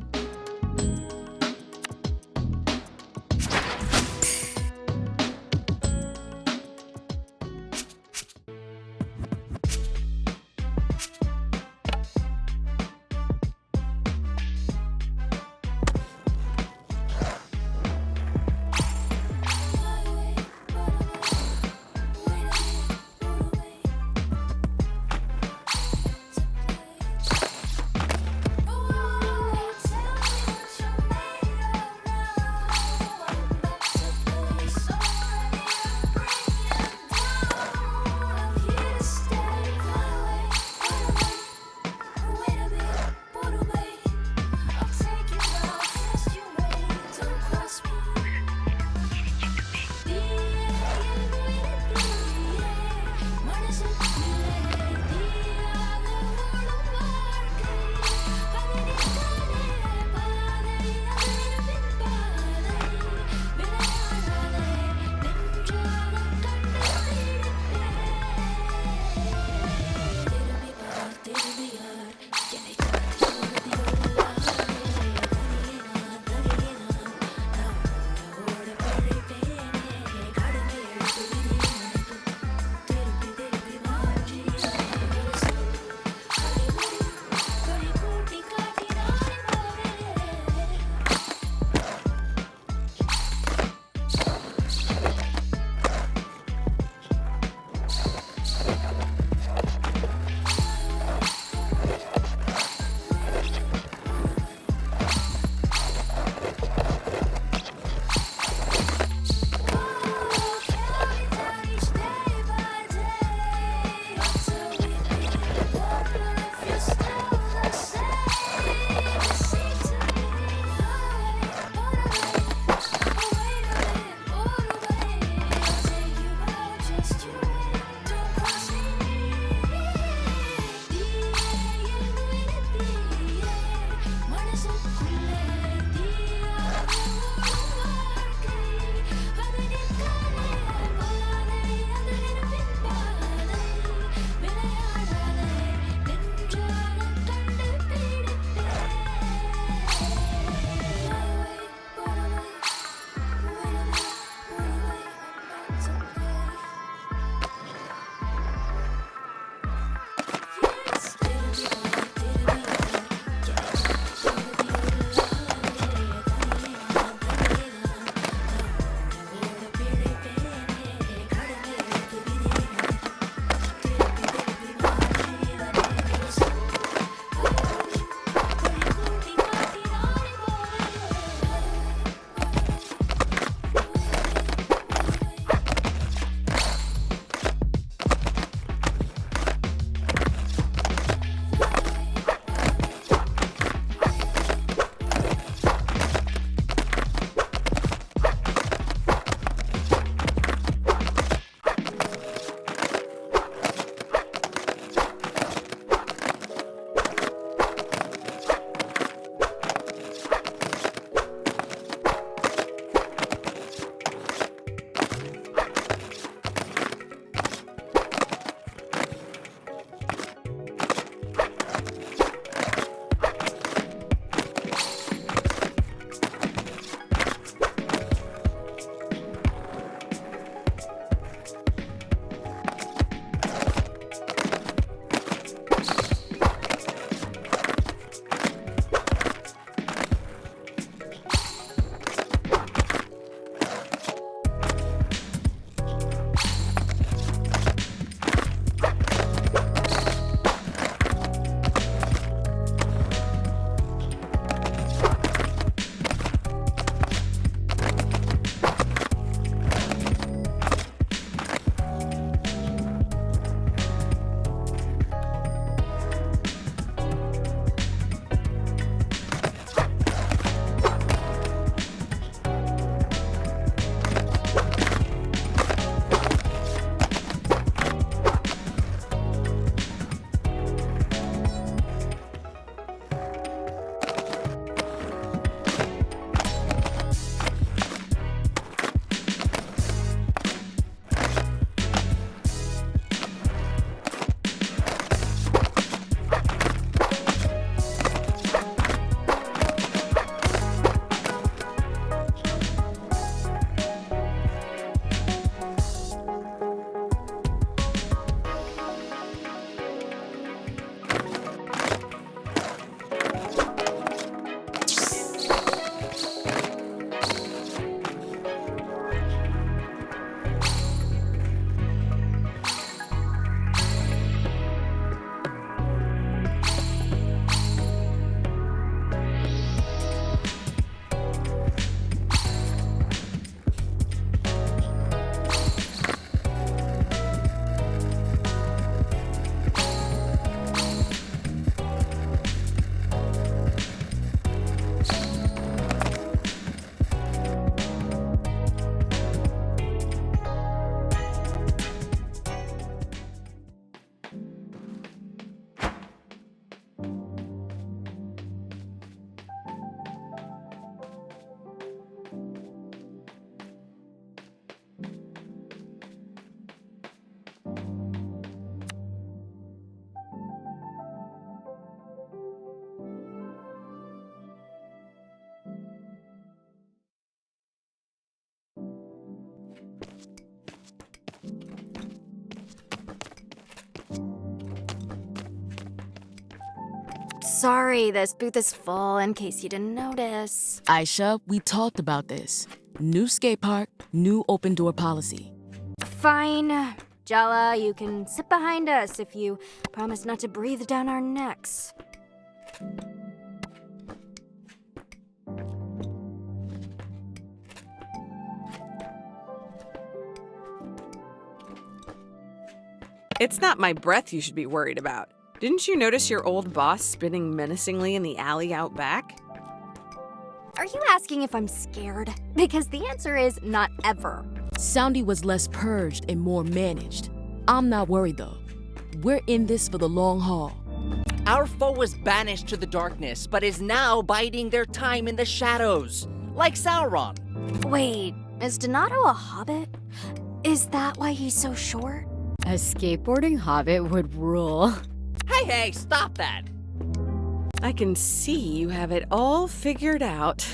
Sorry, this booth is full in case you didn't notice. Aisha, we talked about this. New skate park, new open door policy. Fine. Jala, you can sit behind us if you promise not to breathe down our necks. It's not my breath you should be worried about. Didn't you notice your old boss spinning menacingly in the alley out back? Are you asking if I'm scared? Because the answer is not ever. Soundy was less purged and more managed. I'm not worried though. We're in this for the long haul. Our foe was banished to the darkness, but is now biding their time in the shadows, like Sauron. Wait, is Donato a hobbit? Is that why he's so short? A skateboarding hobbit would rule. Hey, stop that! I can see you have it all figured out.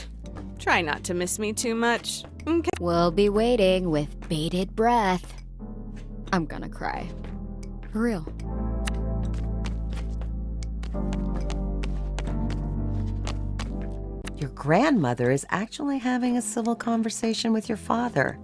Try not to miss me too much, okay? We'll be waiting with bated breath. I'm gonna cry. For real. Your grandmother is actually having a civil conversation with your father.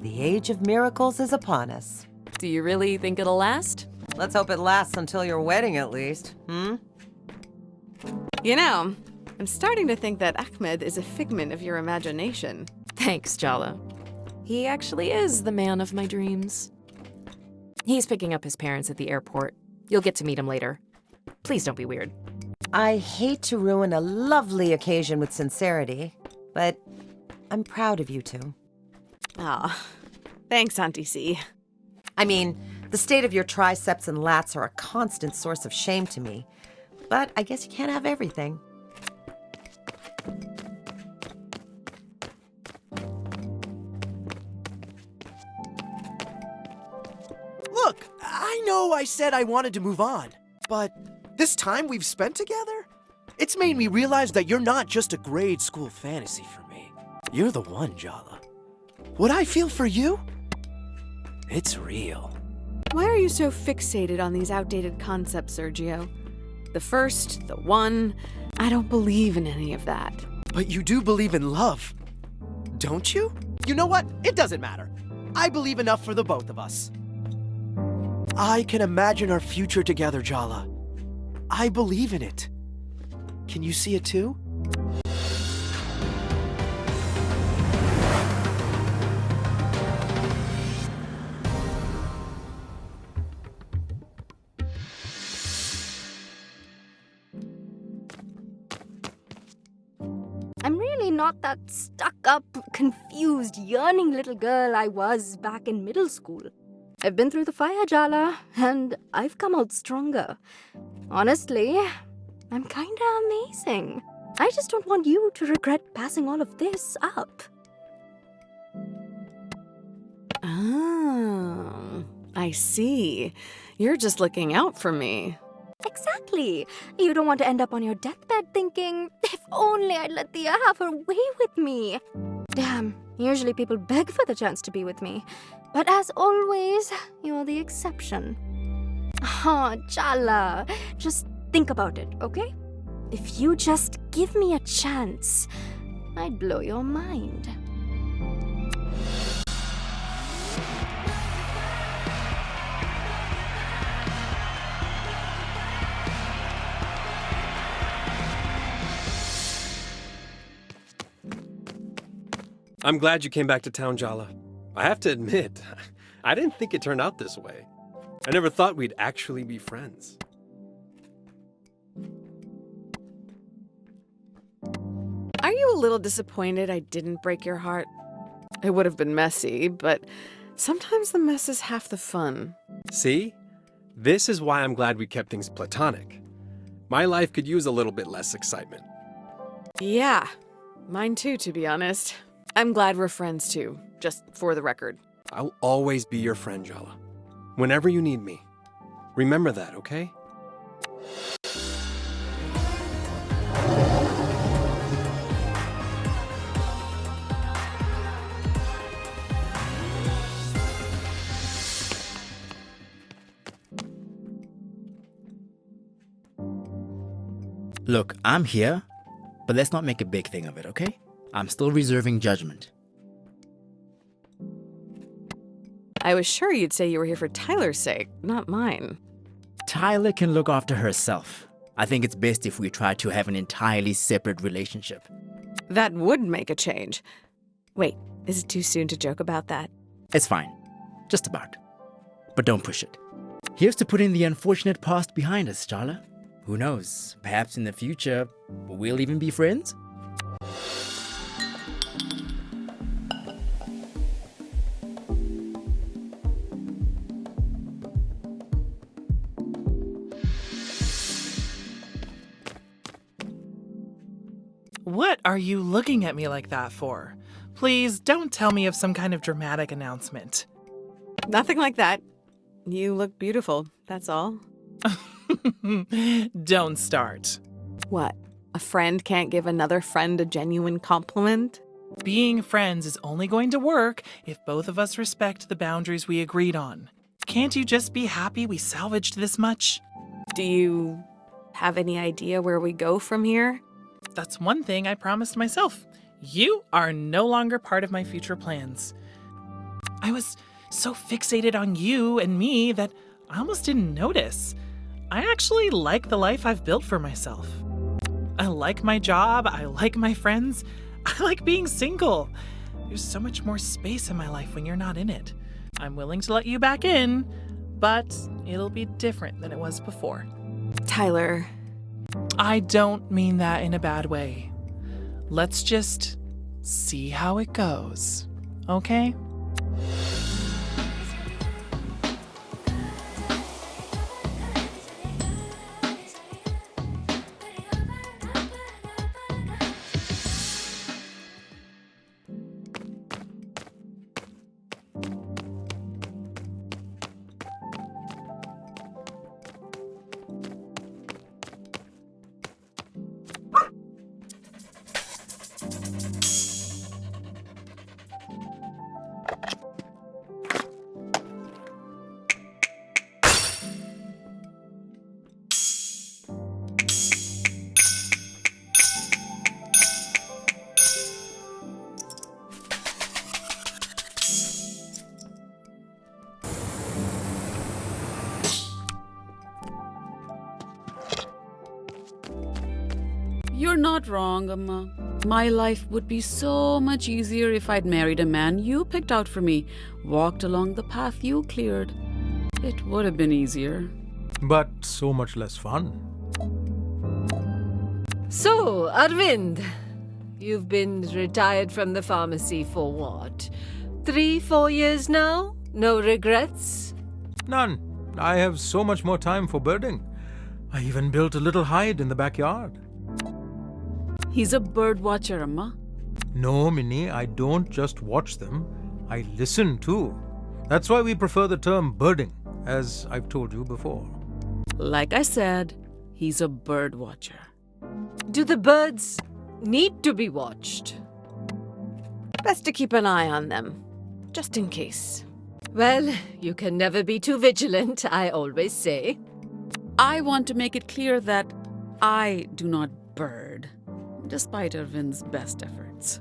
The age of miracles is upon us. Do you really think it'll last? Let's hope it lasts until your wedding at least, You know, I'm starting to think that Ahmed is a figment of your imagination. Thanks, Jala. He actually is the man of my dreams. He's picking up his parents at the airport. You'll get to meet him later. Please don't be weird. I hate to ruin a lovely occasion with sincerity, but I'm proud of you two. Aw, thanks, Auntie C. I mean, the state of your triceps and lats are a constant source of shame to me, but I guess you can't have everything. Look, I know I said I wanted to move on, but this time we've spent together, it's made me realize that you're not just a grade school fantasy for me. You're the one, Jala. What I feel for you, it's real. Why are you so fixated on these outdated concepts, Sergio? The first, the one, I don't believe in any of that. But you do believe in love, don't you? You know what? It doesn't matter. I believe enough for the both of us. I can imagine our future together, Jala. I believe in it. Can you see it too? I'm really not that stuck-up, confused, yearning little girl I was back in middle school. I've been through the fire, Jala, and I've come out stronger. Honestly, I'm kinda amazing. I just don't want you to regret passing all of this up. Oh, I see. You're just looking out for me. Exactly. You don't want to end up on your deathbed thinking, if only I'd let Thea have her way with me. Damn, usually people beg for the chance to be with me. But as always, you're the exception. Oh, Jala, just think about it, okay? If you just give me a chance, I'd blow your mind. I'm glad you came back to town, Jala. I have to admit, I didn't think it turned out this way. I never thought we'd actually be friends. Are you a little disappointed I didn't break your heart? It would have been messy, but sometimes the mess is half the fun. See? This is why I'm glad we kept things platonic. My life could use a little bit less excitement. Yeah, mine too, to be honest. I'm glad we're friends too, just for the record. I'll always be your friend, Jala. Whenever you need me. Remember that, okay? Look, I'm here, but let's not make a big thing of it, okay? I'm still reserving judgment. I was sure you'd say you were here for Tyler's sake, not mine. Tyler can look after herself. I think it's best if we try to have an entirely separate relationship. That would make a change. Wait, is it too soon to joke about that? It's fine. Just about. But don't push it. Here's to putting the unfortunate past behind us, Charla. Who knows? Perhaps in the future, we'll even be friends? What are you looking at me like that for? Please don't tell me of some kind of dramatic announcement. Nothing like that. You look beautiful, that's all. Don't start. What? A friend can't give another friend a genuine compliment? Being friends is only going to work if both of us respect the boundaries we agreed on. Can't you just be happy we salvaged this much? Do you have any idea where we go from here? That's one thing I promised myself. You are no longer part of my future plans. I was so fixated on you and me that I almost didn't notice. I actually like the life I've built for myself. I like my job, I like my friends, I like being single. There's so much more space in my life when you're not in it. I'm willing to let you back in, but it'll be different than it was before. Tyler. I don't mean that in a bad way. Let's just see how it goes, okay? You're not wrong, Amma. My life would be so much easier if I'd married a man you picked out for me, walked along the path you cleared. It would have been easier. But so much less fun. So, Arvind, you've been retired from the pharmacy for what? 3-4 years now? No regrets? None. I have so much more time for birding. I even built a little hide in the backyard. He's a bird watcher, Amma. No, Minnie, I don't just watch them. I listen too. That's why we prefer the term birding, as I've told you before. Like I said, he's a bird watcher. Do the birds need to be watched? Best to keep an eye on them, just in case. Well, you can never be too vigilant, I always say. I want to make it clear that I do not bird, despite Arvind's best efforts.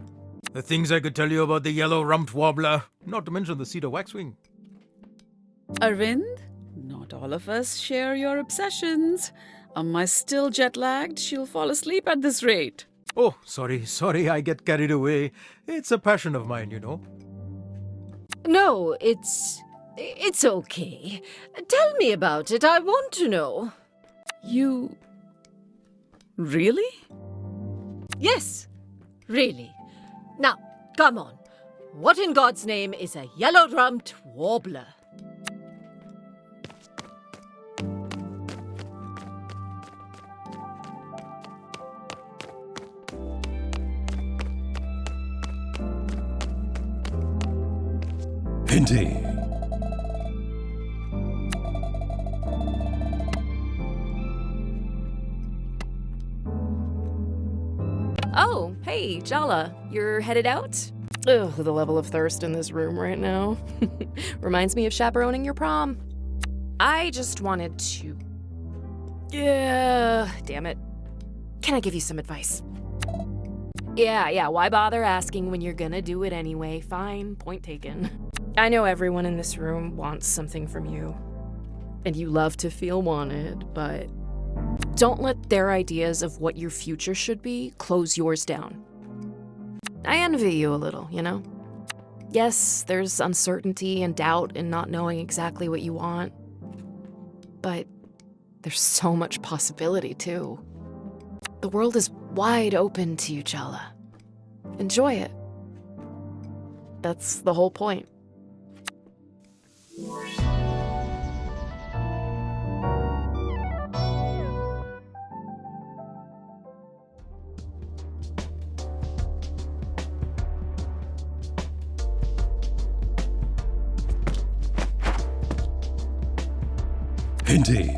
The things I could tell you about the yellow-rumped warbler, not to mention the cedar waxwing. Arvind, not all of us share your obsessions. Amma's still jet-lagged. She'll fall asleep at this rate. Oh, sorry, I get carried away. It's a passion of mine, you know. No, it's okay. Tell me about it. I want to know. You... really? Yes, really. Now, come on. What in God's name is a yellow-rumped warbler? Indeed. Oh, hey, Jala, you're headed out? Ugh, the level of thirst in this room right now. Reminds me of chaperoning your prom. I just wanted to... Yeah, damn it. can I give you some advice? Yeah, why bother asking when you're gonna do it anyway? Fine, point taken. I know everyone in this room wants something from you. And you love to feel wanted, but don't let their ideas of what your future should be close yours down. I envy you a little, you know? Yes, there's uncertainty and doubt in not knowing exactly what you want. But there's so much possibility, too. The world is wide open to you, Jala. Enjoy it. That's the whole point. Indeed.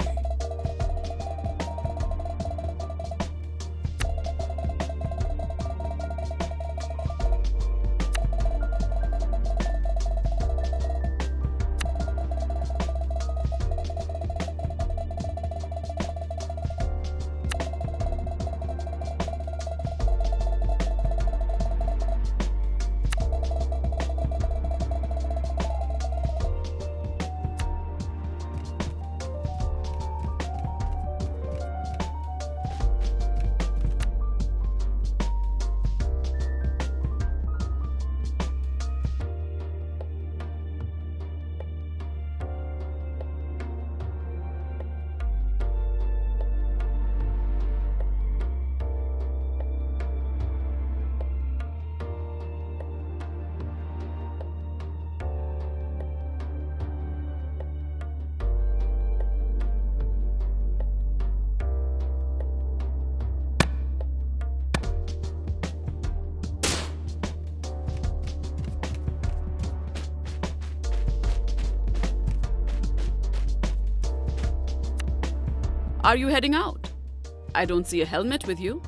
Are you heading out? I don't see a helmet with you.